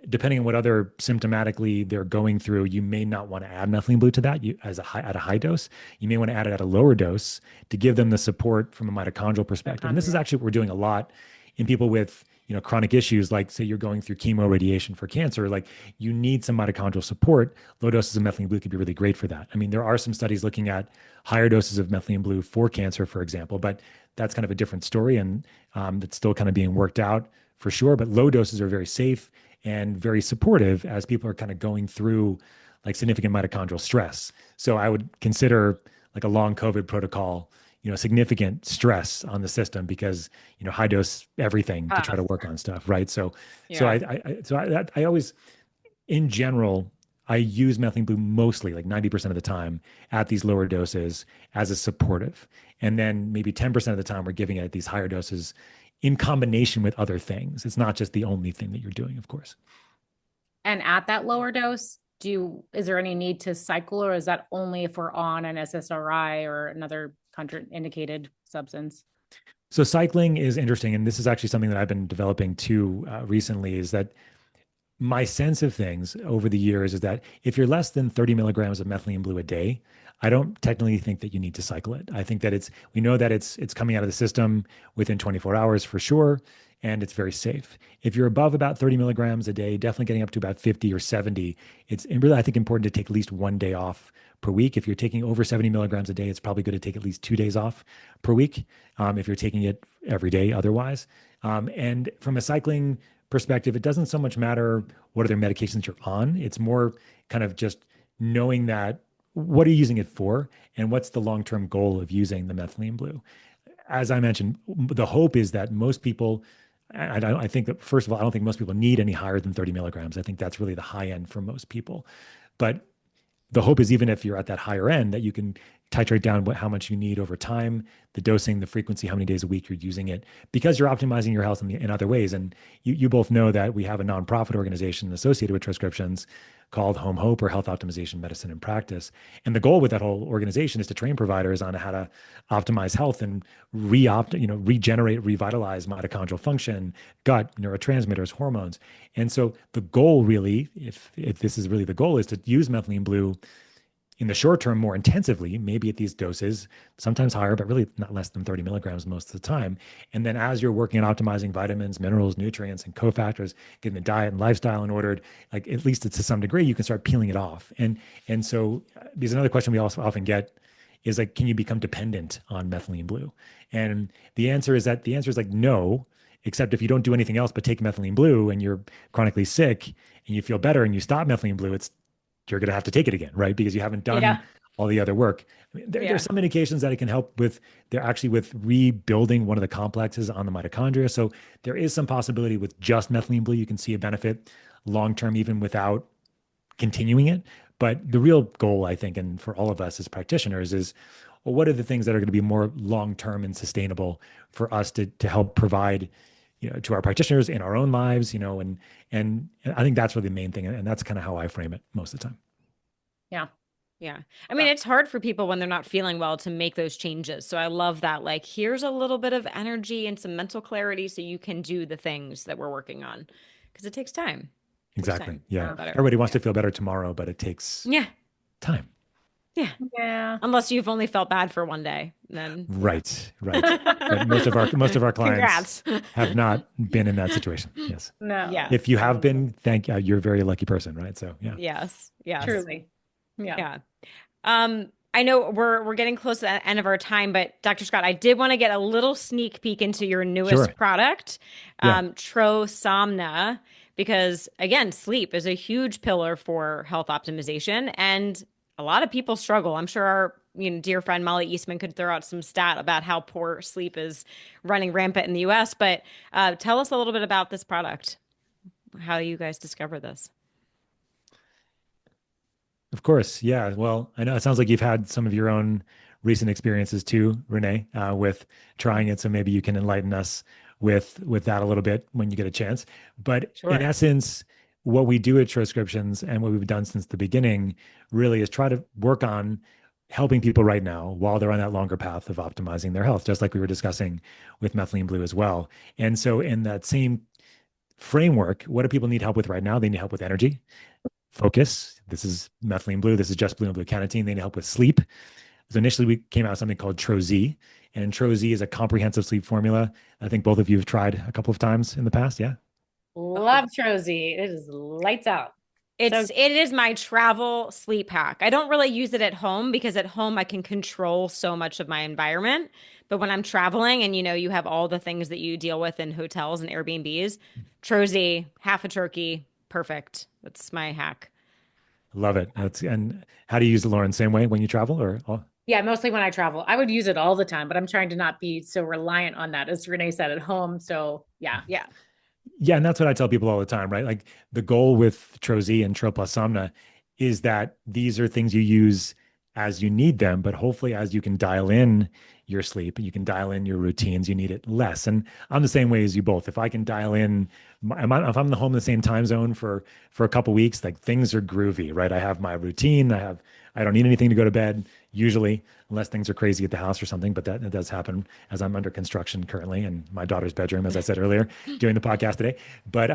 depending on what other symptomatically they're going through, you may not want to add methylene blue to that at a high dose. You may want to add it at a lower dose to give them the support from a mitochondrial perspective. And this is actually what we're doing a lot in people with chronic issues, like say you're going through chemo radiation for cancer, like you need some mitochondrial support. Low doses of methylene blue could be really great for that. I mean, there are some studies looking at higher doses of methylene blue for cancer, for example, but that's kind of a different story, and it's still kind of being worked out for sure. But low doses are very safe and very supportive as people are kind of going through like significant mitochondrial stress. So I would consider like a long COVID protocol, significant stress on the system, because, high dose everything to try to work on stuff. Right. So I always, in general, I use methylene blue mostly like 90% of the time at these lower doses as a supportive. And then maybe 10% of the time we're giving it at these higher doses in combination with other things. It's not just the only thing that you're doing, of course. And at that lower dose, is there any need to cycle, or is that only if we're on an SSRI or another contraindicated substance? So cycling is interesting. And this is actually something that I've been developing too recently, is that my sense of things over the years is that if you're less than 30 milligrams of methylene blue a day, I don't technically think that you need to cycle it. I think that we know that it's coming out of the system within 24 hours for sure, and it's very safe. If you're above about 30 milligrams a day, definitely getting up to about 50 or 70, it's really, I think, important to take at least one day off per week. If you're taking over 70 milligrams a day, it's probably good to take at least 2 days off per week if you're taking it every day otherwise. And from a cycling perspective, it doesn't so much matter what other medications you're on. It's more kind of just knowing that what are you using it for and what's the long-term goal of using the methylene blue. As I mentioned, the hope is that most people, I think that first of all, I don't think most people need any higher than 30 milligrams. I think that's really the high end for most people. But the hope is even if you're at that higher end, that you can titrate down how much you need over time, the dosing, the frequency, how many days a week you're using it, because you're optimizing your health in other ways. And you both know that we have a nonprofit organization associated with Troscriptions called Home Hope, or Health Optimization Medicine in Practice. And the goal with that whole organization is to train providers on how to optimize health and regenerate, revitalize mitochondrial function, gut, neurotransmitters, hormones. And so the goal really, if this is really the goal, is to use methylene blue in the short term more intensively, maybe at these doses, sometimes higher, but really not less than 30 milligrams most of the time. And then as you're working on optimizing vitamins, minerals, nutrients, and cofactors, getting the diet and lifestyle in order, like at least to some degree, you can start peeling it off. And so there's another question we also often get is like, can you become dependent on methylene blue? And the answer is like no, except if you don't do anything else but take methylene blue and you're chronically sick and you feel better and you stop methylene blue, you're going to have to take it again, right? Because you haven't done all the other work. I mean, there's some indications that it can help with rebuilding one of the complexes on the mitochondria. So there is some possibility with just methylene blue, you can see a benefit long-term, even without continuing it. But the real goal, I think, and for all of us as practitioners is, well, what are the things that are going to be more long-term and sustainable for us to help provide to our practitioners in our own lives, and I think that's really the main thing. And that's kind of how I frame it most of the time. Yeah. Yeah. I mean, it's hard for people when they're not feeling well to make those changes. So I love that. Like, here's a little bit of energy and some mental clarity so you can do the things that we're working on, because it takes time. Exactly. Yeah. Everybody wants to feel better tomorrow, but it takes time. Yeah. Yeah. Unless you've only felt bad for one day, then right. But most of our clients have not been in that situation. Yes. No. Yeah. If you have been, you're a very lucky person, right? So yeah. Yes. Truly. Yeah. I know we're getting close to the end of our time, but Dr. Scott, I did want to get a little sneak peek into your newest product, Trosomna, because again, sleep is a huge pillar for health optimization, and a lot of people struggle. I'm sure our dear friend Molly Eastman could throw out some stat about how poor sleep is running rampant in the US, but tell us a little bit about this product, how you guys discovered this. Of course. Yeah. Well, I know it sounds like you've had some of your own recent experiences too, Renee, with trying it. So maybe you can enlighten us with that a little bit when you get a chance. But in essence, what we do at Troscriptions and what we've done since the beginning really is try to work on helping people right now while they're on that longer path of optimizing their health, just like we were discussing with methylene blue as well. And so in that same framework, what do people need help with right now? They need help with energy, focus. This is methylene blue. This is just blue and blue carnitine. They need help with sleep. So initially we came out with something called Troches, and Troches is a comprehensive sleep formula. I think both of you have tried a couple of times in the past. Yeah. Love Troches. It is lights out. It is my travel sleep hack. I don't really use it at home because at home I can control so much of my environment. But when I'm traveling and you have all the things that you deal with in hotels and Airbnbs, Troches, half a turkey, perfect. That's my hack. Love it. And how do you use it, Lauren? Same way when you travel or? Yeah, mostly when I travel. I would use it all the time, but I'm trying to not be so reliant on that, as Renee said, at home. So yeah. Yeah, and that's what I tell people all the time, right? Like the goal with Troches and Trosomna is that these are things you use as you need them, but hopefully as you can dial in your sleep, you can dial in your routines, you need it less. And I'm the same way as you both. If I can dial in, if I'm home in the same time zone for a couple of weeks, like things are groovy, right? I have my routine. I don't need anything to go to bed usually, unless things are crazy at the house or something. But that does happen as I'm under construction currently in my daughter's bedroom, as I said earlier, doing the podcast today. But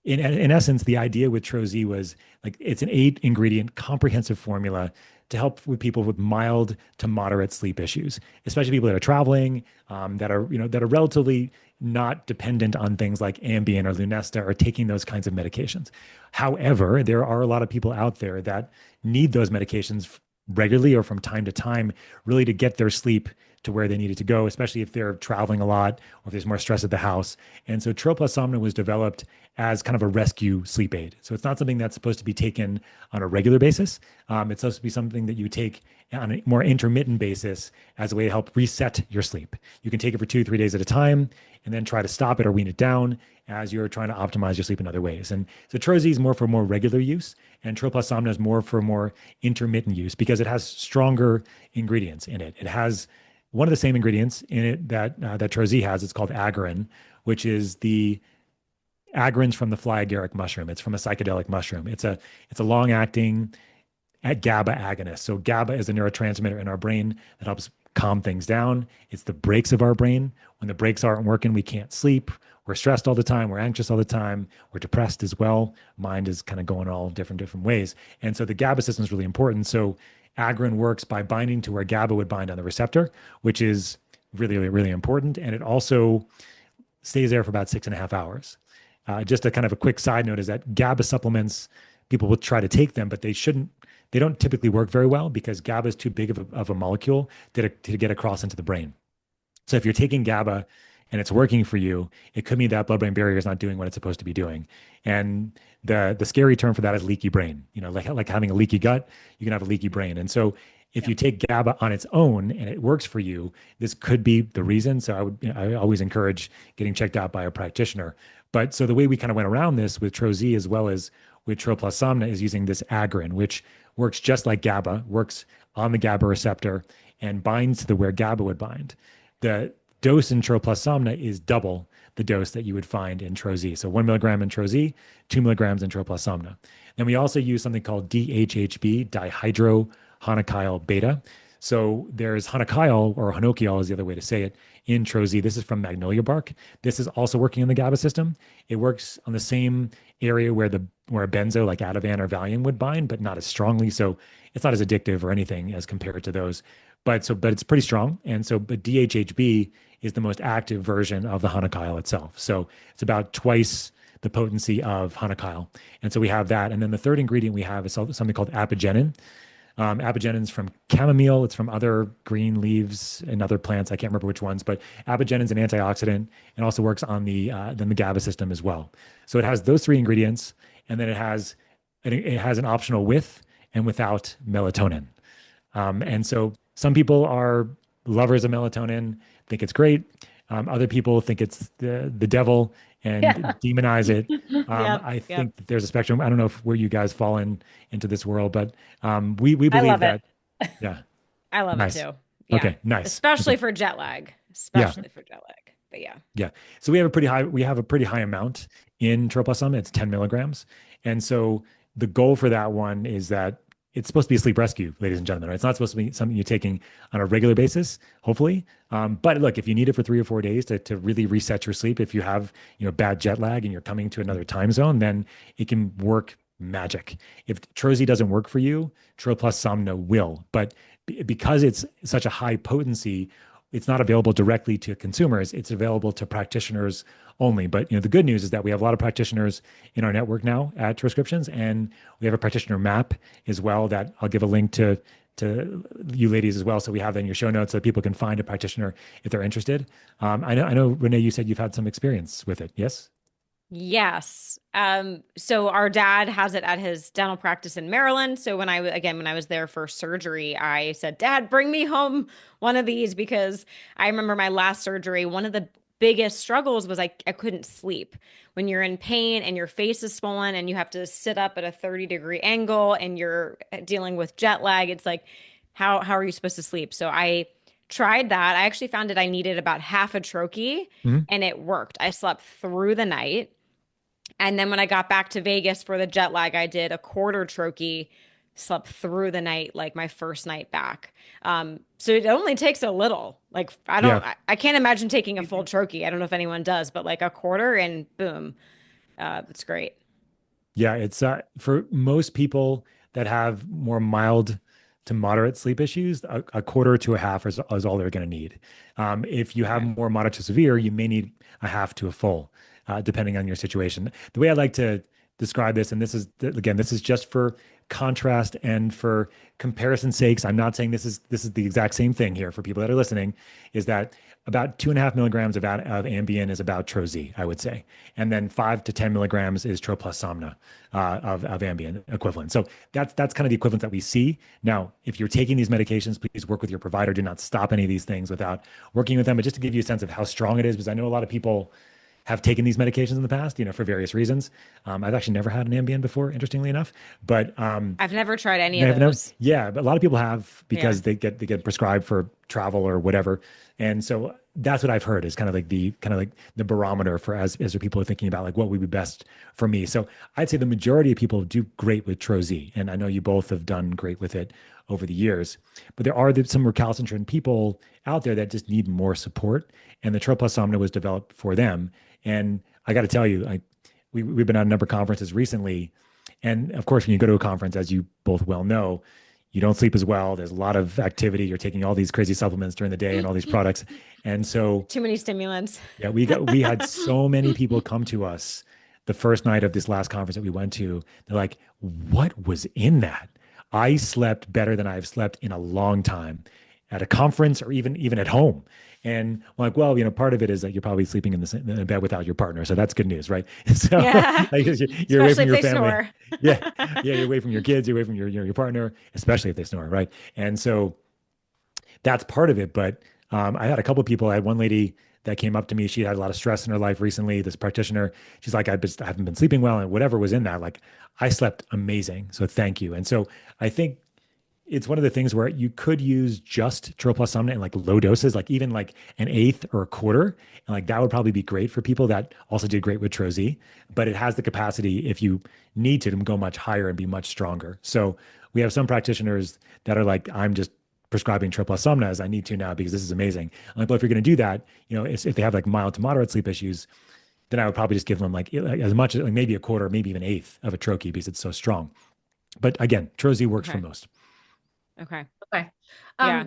in essence, the idea with Troche was like it's an 8 ingredient comprehensive formula to help with people with mild to moderate sleep issues, especially people that are traveling, that are that are relatively not dependent on things like Ambien or Lunesta or taking those kinds of medications. However, there are a lot of people out there that need those medications regularly or from time to time, really to get their sleep to where they need it to go, especially if they're traveling a lot or if there's more stress at the house. And so Tro Plus Somna was developed as kind of a rescue sleep aid. So it's not something that's supposed to be taken on a regular basis. It's supposed to be something that you take on a more intermittent basis as a way to help reset your sleep. You can take it for 2, 3 days at a time and then try to stop it or wean it down as you're trying to optimize your sleep in other ways. And so Troche is more for more regular use, and Tro Plus Somna is more for more intermittent use because it has stronger ingredients in it. It has one of the same ingredients in it that that Troche has. It's called agarin, which is the agarins from the fly agaric mushroom. It's from a psychedelic mushroom. It's a long acting at GABA agonist. So GABA is a neurotransmitter in our brain that helps calm things down. It's the brakes of our brain. When the brakes aren't working, we can't sleep. We're stressed all the time. We're anxious all the time. We're depressed as well. Mind is kind of going all different ways. And so the GABA system is really important. So Agrin works by binding to where GABA would bind on the receptor, which is really important. And it also stays there for about 6.5 hours. Just a kind of a quick side note is that GABA supplements, people will try to take them, but they don't typically work very well because GABA is too big of a molecule to get across into the brain. So if you're taking GABA and it's working for you, it could mean that blood-brain barrier is not doing what it's supposed to be doing. And the scary term for that is leaky brain. Like having a leaky gut, you can have a leaky brain. And so if you take GABA on its own and it works for you, this could be the reason. So I always encourage getting checked out by a practitioner. But so the way we kind of went around this with Troche as well as with Tro Plus Somna is using this agrin, which works just like GABA, works on the GABA receptor and binds to where GABA would bind. The dose in Tro Plus Somna is double the dose that you would find in Troche. So 1 milligram in Troche, 2 milligrams in Tro Plus Somna. Then we also use something called DHHB, dihydrohanochiol beta. So there's hanochiol, or hanochiol is the other way to say it, in Troche. This is from magnolia bark. This is also working in the GABA system. It works on the same area where a benzo like Ativan or Valium would bind, but not as strongly. So it's not as addictive or anything as compared to those. But it's pretty strong. But DHHB is the most active version of the hanochiol itself. So it's about twice the potency of hanochiol. And so we have that. And then the third ingredient we have is something called apigenin. Apigenin is from chamomile. It's from other green leaves and other plants. I can't remember which ones, but apigenin is an antioxidant and also works on the GABA system as well. So it has those 3 ingredients, and then it has an optional with and without melatonin. And so some people are lovers of melatonin, think it's great. Other people think it's the devil and demonize it. I think that there's a spectrum. I don't know where you guys fall into this world, but we believe that. Yeah. I love nice. it too. Yeah. Okay, nice. Especially for jet lag. For jet lag. But yeah. Yeah. So we have a pretty high amount in Tro Plus Somna. It's 10 milligrams. And so the goal for that one is that it's supposed to be a sleep rescue, ladies and gentlemen. Right? It's not supposed to be something you're taking on a regular basis, hopefully. But look, if you need it for 3 or 4 days to really reset your sleep, if you have bad jet lag and you're coming to another time zone, then it can work magic. If Troche doesn't work for you, Tro Plus Somna will. But because it's such a high potency, it's not available directly to consumers. It's available to practitioners only. But the good news is that we have a lot of practitioners in our network now at Troscriptions, and we have a practitioner map as well that I'll give a link to you ladies as well. So we have that in your show notes so people can find a practitioner if they're interested. I know, Renee, you said you've had some experience with it. Yes? Yes. So our dad has it at his dental practice in Maryland. So when I was there for surgery, I said, Dad, bring me home one of these, because I remember my last surgery, one of the biggest struggles was I couldn't sleep. When you're in pain and your face is swollen and you have to sit up at a 30-degree angle and you're dealing with jet lag, it's like, how are you supposed to sleep? So I tried that. I actually found I needed about half a troche, and it worked. I slept through the night. And then when I got back to Vegas for the jet lag, I did a quarter troche, slept through the night, like my first night back. So it only takes a little. Like I can't imagine taking a full troche. I don't know if anyone does, but like a quarter and boom. It's great. Yeah, it's for most people that have more mild to moderate sleep issues, a quarter to a half is all they're going to need. If you have Okay. more moderate to severe, you may need a half to a full, depending on your situation. The way I like to describe this, and this is again, this is just for contrast and for comparison sakes. I'm not saying this is the exact same thing here for people that are listening, is that about 2.5 milligrams of Ambien is about Troz, I would say. And then 5 to 10 milligrams is Tro plus Somna of Ambien equivalent. So that's kind of the equivalent that we see. Now, if you're taking these medications, please work with your provider. Do not stop any of these things without working with them. But just to give you a sense of how strong it is, because I know a lot of people have taken these medications in the past, for various reasons. I've actually never had an Ambien before, interestingly enough, but I've never tried any of those. yeah, but a lot of people have because Yeah. they get prescribed for travel or whatever, and so that's what I've heard is kind of like the barometer for as people are thinking about like what would be best for me. So I'd say the majority of people do great with Troz, and I know you both have done great with it over the years, but there are some recalcitrant people out there that just need more support, and the Tro plus Somna was developed for them. And I got to tell you, we've been at a number of conferences recently. And of course, when you go to a conference, as you both well know, you don't sleep as well. There's a lot of activity. You're taking all these crazy supplements during the day and all these products. And so, Too many stimulants. yeah, we had so many people come to us the first night of this last conference that we went to. They're like, what was in that? I slept better than I've slept in a long time at a conference or even at home. And I'm like, well, part of it is that you're probably sleeping in bed without your partner, so that's good news, right? So Yeah. like, you're away from Especially if your they family. snore. Yeah, you're away from your kids, you're away from your partner, especially if they snore, right? And so that's part of it. But I had a couple of people. I had one lady that came up to me. She had a lot of stress in her life recently. This practitioner, she's like, I haven't been sleeping well, and whatever was in that, like I slept amazing. So thank you. And so I think it's one of the things where you could use just Tro plus Somna in like low doses, like even like an eighth or a quarter. And like that would probably be great for people that also did great with Troz, but it has the capacity if you need to go much higher and be much stronger. So we have some practitioners that are like, I'm just prescribing Tro plus Somna as I need to now because this is amazing. I'm like, well, if you're going to do that, if they have like mild to moderate sleep issues, then I would probably just give them like as much as like maybe a quarter, maybe even eighth of a troche because it's so strong. But again, Troz works for most. Okay. Okay. Yeah.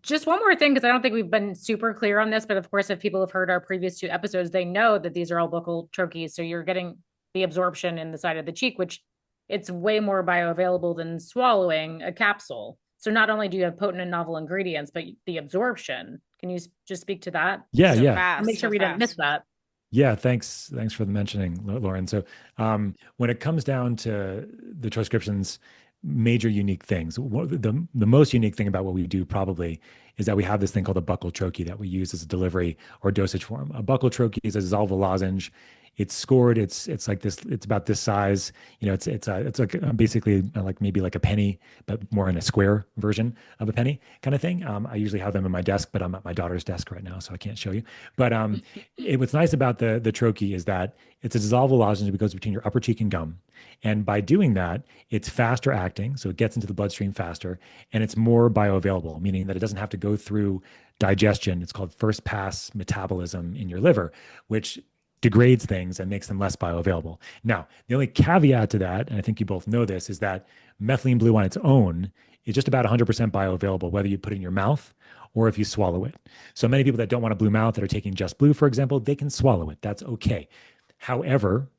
Just one more thing, because I don't think we've been super clear on this, but of course, if people have heard our previous 2 episodes, they know that these are all buccal troches. So you're getting the absorption in the side of the cheek, which it's way more bioavailable than swallowing a capsule. So not only do you have potent and novel ingredients, but the absorption. Can you just speak to that? Yeah, so yeah. Fast, Make sure we don't miss that. Yeah, thanks for the mentioning, Lauren. So when it comes down to the transcriptions, major unique things, the most unique thing about what we do probably is that we have this thing called a buccal troche that we use as a delivery or dosage form. A buccal troche is a dissolvable lozenge. It's scored. It's like this. It's about this size. It's like basically like maybe like a penny, but more in a square version of a penny kind of thing. I usually have them in my desk, but I'm at my daughter's desk right now, so I can't show you. But what's nice about the troche is that it's a dissolvable lozenge that goes between your upper cheek and gum, and by doing that, it's faster acting, so it gets into the bloodstream faster, and it's more bioavailable, meaning that it doesn't have to go through digestion. It's called first pass metabolism in your liver, which degrades things and makes them less bioavailable. Now, the only caveat to that, and I think you both know this, is that methylene blue on its own is just about 100% bioavailable, whether you put it in your mouth or if you swallow it. So many people that don't want a blue mouth that are taking just blue, for example, they can swallow it. That's okay. However,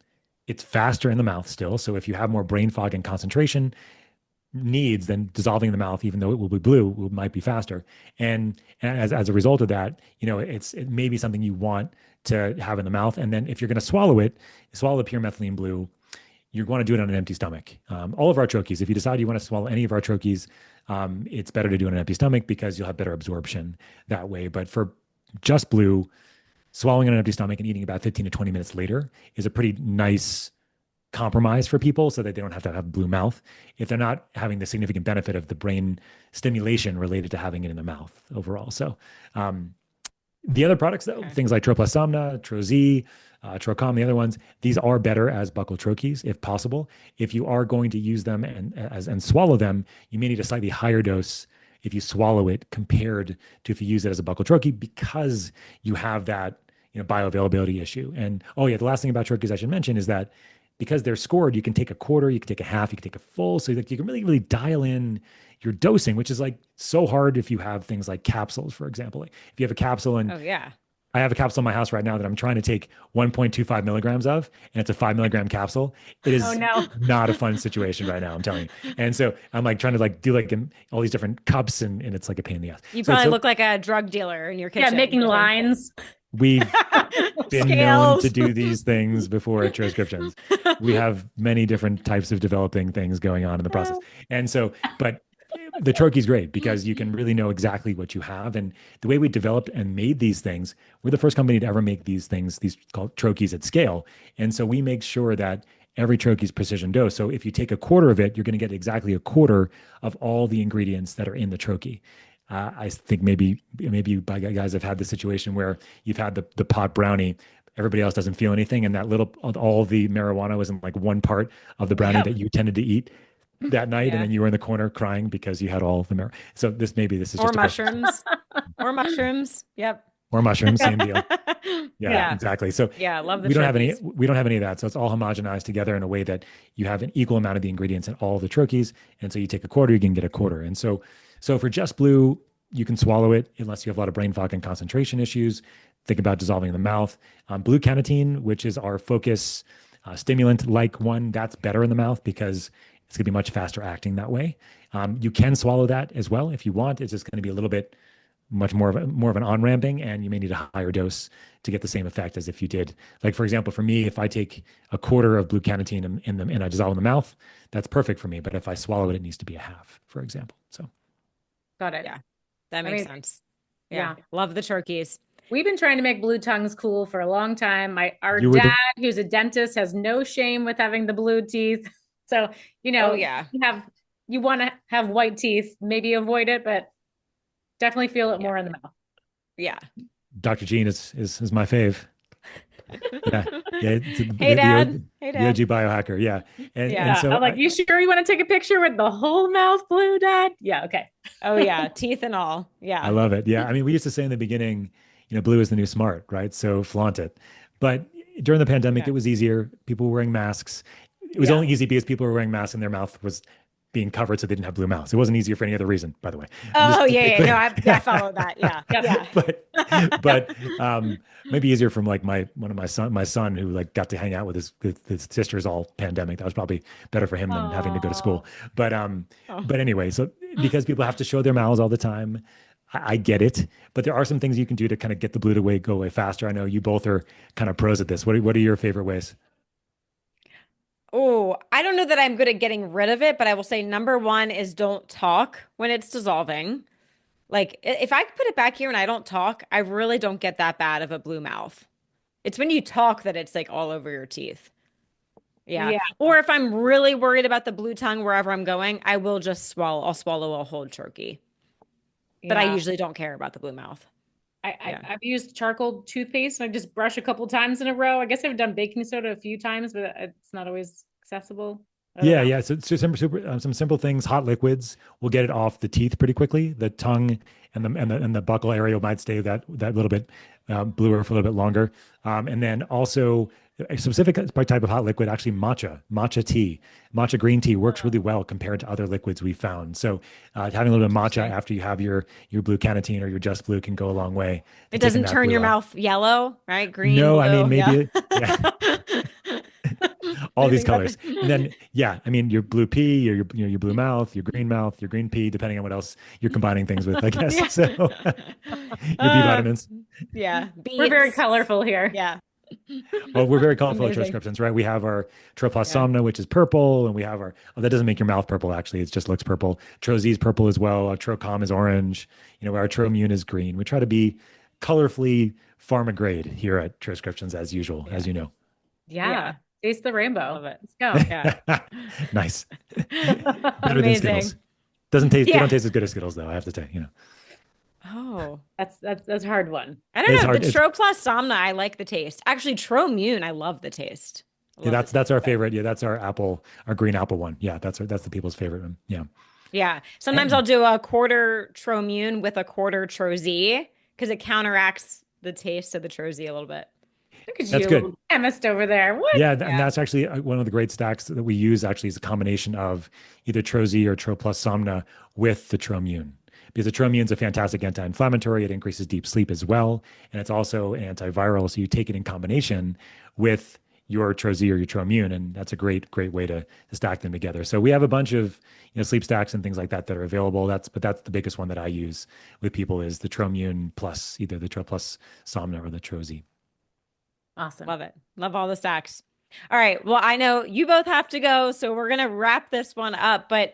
it's faster in the mouth still. So if you have more brain fog and concentration needs, then dissolving in the mouth, even though it will be blue, might be faster. And as a result of that, it may be something you want to have in the mouth. And then if you're going to swallow the pure methylene blue, you're going to do it on an empty stomach. All of our troches, if you decide you want to swallow any of our troches, it's better to do it on an empty stomach because you'll have better absorption that way. But for just blue, swallowing on an empty stomach and eating about 15 to 20 minutes later is a pretty nice compromise for people so that they don't have to have blue mouth if they're not having the significant benefit of the brain stimulation related to having it in the mouth overall. So the other products, though, things like Tro plus Somna, Troz, Trocom, the other ones, these are better as buccal troches if possible. If you are going to use them and swallow them, you may need a slightly higher dose if you swallow it compared to if you use it as a buccal troche because you have that bioavailability issue. And oh yeah, the last thing about troches I should mention is that because they're scored, you can take a quarter, you can take a half, you can take a full. So that you can really dial in your dosing, which is like so hard if you have things like capsules, for example. If you have a capsule and Oh yeah. I have a capsule in my house right now that I'm trying to take 1.25 milligrams of, and it's a 5 milligram capsule. It is not a fun situation right now, I'm telling you. And so I'm like trying to like do like all these different cups, and it's like a pain in the ass. You probably look like a drug dealer in your kitchen. Yeah, making lines. We've been known to do these things before at Troscriptions. We have many different types of developing things going on in the process. And so, but the troche is great because you can really know exactly what you have. And the way we developed and made these things, we're the first company to ever make these things, these called troches at scale. And so we make sure that every troche is precision dose. So if you take a quarter of it, you're going to get exactly a quarter of all the ingredients that are in the troche. I think maybe you guys have had the situation where you've had the pot brownie, everybody else doesn't feel anything, and that all the marijuana was in like one part of the brownie that you tended to eat that night, and then you were in the corner crying because you had all of the marijuana. So this is just mushrooms, or mushrooms. Yep. Or mushrooms, same deal. Yeah, exactly. So I love the we don't have any of that. So it's all homogenized together in a way that you have an equal amount of the ingredients in all of the troches. And so you take a quarter, you can get a quarter. And so for just blue, you can swallow it unless you have a lot of brain fog and concentration issues. Think about dissolving in the mouth. Blue carnitine, which is our focus stimulant like one, that's better in the mouth because it's going to be much faster acting that way. You can swallow that as well if you want. It's just going to be a little bit much more of an on-ramping, and you may need a higher dose to get the same effect as if you did. Like, for example, for me, if I take a quarter of blue carnitine and I dissolve in the mouth, that's perfect for me. But if I swallow it, it needs to be a half, for example. So. Got it. Yeah, that makes sense. Yeah. Love the troches. We've been trying to make blue tongues cool for a long time. Our dad, who's a dentist, has no shame with having the blue teeth. So, you want to have white teeth, maybe avoid it, but definitely feel it more in the mouth. Yeah. Dr. Jean is my fave. Hey, Dad. The OG biohacker. Yeah. And so I'm like, you sure you want to take a picture with the whole mouth blue, Dad? Yeah. Okay. Oh yeah. Teeth and all. Yeah. I love it. Yeah. I mean, we used to say in the beginning, blue is the new smart, right? So flaunt it. But during the pandemic, it was easier. People were wearing masks. It was only easy because people were wearing masks and their mouth was being covered so they didn't have blue mouths. It wasn't easier for any other reason, by the way. Oh, yeah. No, I follow that. Yeah. But maybe easier from like my son who like got to hang out with his sisters all pandemic. That was probably better for him than having to go to school. But anyway, so because people have to show their mouths all the time, I get it. But there are some things you can do to kind of get the blue to go away faster. I know you both are kind of pros at this. What are your favorite ways? Oh, I don't know that I'm good at getting rid of it, but I will say number one is don't talk when it's dissolving. Like if I put it back here and I don't talk, I really don't get that bad of a blue mouth. It's when you talk that it's like all over your teeth. Yeah. Or if I'm really worried about the blue tongue wherever I'm going, I will just swallow. I'll swallow a whole turkey. But I usually don't care about the blue mouth. I've used charcoal toothpaste and I just brush a couple times in a row. I guess I've done baking soda a few times, but it's not always accessible. Yeah. So some simple things. Hot liquids will get it off the teeth pretty quickly. The tongue and the buccal area might stay that little bit bluer for a little bit longer. And then also a specific type of hot liquid, actually matcha green tea works really well compared to other liquids we found. So having a little bit of matcha after you have your blue carnitine or your just blue can go a long way. It doesn't turn your mouth yellow, right? Green. No, blue. I mean, maybe, all these colors. And then, I mean, your blue pea, or your blue mouth, your green pea, depending on what else you're combining things with, I guess. So your B vitamins. Yeah. We're very colorful here. Yeah. Well, we're very colorful at Troscriptions, right? We have our Troplasomna, which is purple, and we have that doesn't make your mouth purple, actually. It just looks purple. Troz is purple as well. Our Trocom is orange. Our Troimmune is green. We try to be colorfully pharma grade here at Troscriptions as usual, as you know. Yeah. Taste the rainbow. Love it. Let's go. Yeah. Nice. Better than Skittles. They don't taste as good as Skittles, though, I have to say, Oh, that's a hard one. I don't know. The Troplasomna, I like the taste. Actually, Troimmune, I love the taste. That's our favorite. Yeah, that's our green apple one. Yeah, that's the people's favorite one. Yeah. Yeah. Sometimes I'll do a quarter Troimmune with a quarter Troz because it counteracts the taste of the Troche a little bit. Look at That's you, good. chemist over there. What? Yeah, and that's actually one of the great stacks that we use actually is a combination of either Troche or Tro plus Somna with the Trommune. Because the Trommune is a fantastic anti-inflammatory. It increases deep sleep as well. And it's also antiviral. So you take it in combination with your Troche or your Trommune. And that's a great way to stack them together. So we have a bunch of sleep stacks and things like that that are available. But that's the biggest one that I use with people is the Trommune plus either the Tro plus Somna or the Troche. Awesome. Love it. Love all the stacks. All right. Well, I know you both have to go, so we're going to wrap this one up, but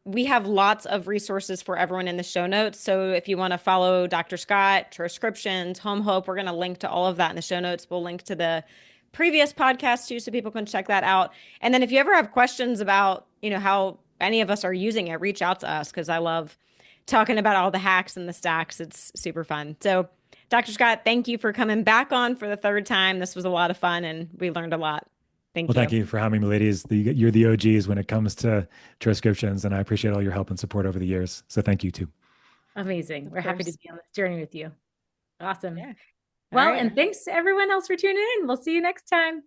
we have lots of resources for everyone in the show notes. So if you want to follow Dr. Scott, Troscriptions, Home Hope, we're going to link to all of that in the show notes. We'll link to the previous podcast too, so people can check that out. And then if you ever have questions about, how any of us are using it, reach out to us because I love talking about all the hacks and the stacks. It's super fun. So Dr. Scott, thank you for coming back on for the third time. This was a lot of fun and we learned a lot. Thank you. Well, thank you for having me, ladies. You're the OGs when it comes to Troscriptions, and I appreciate all your help and support over the years. So thank you too. Amazing. We're happy to be on this journey with you. Awesome. Yeah. Well, and thanks to everyone else for tuning in. We'll see you next time.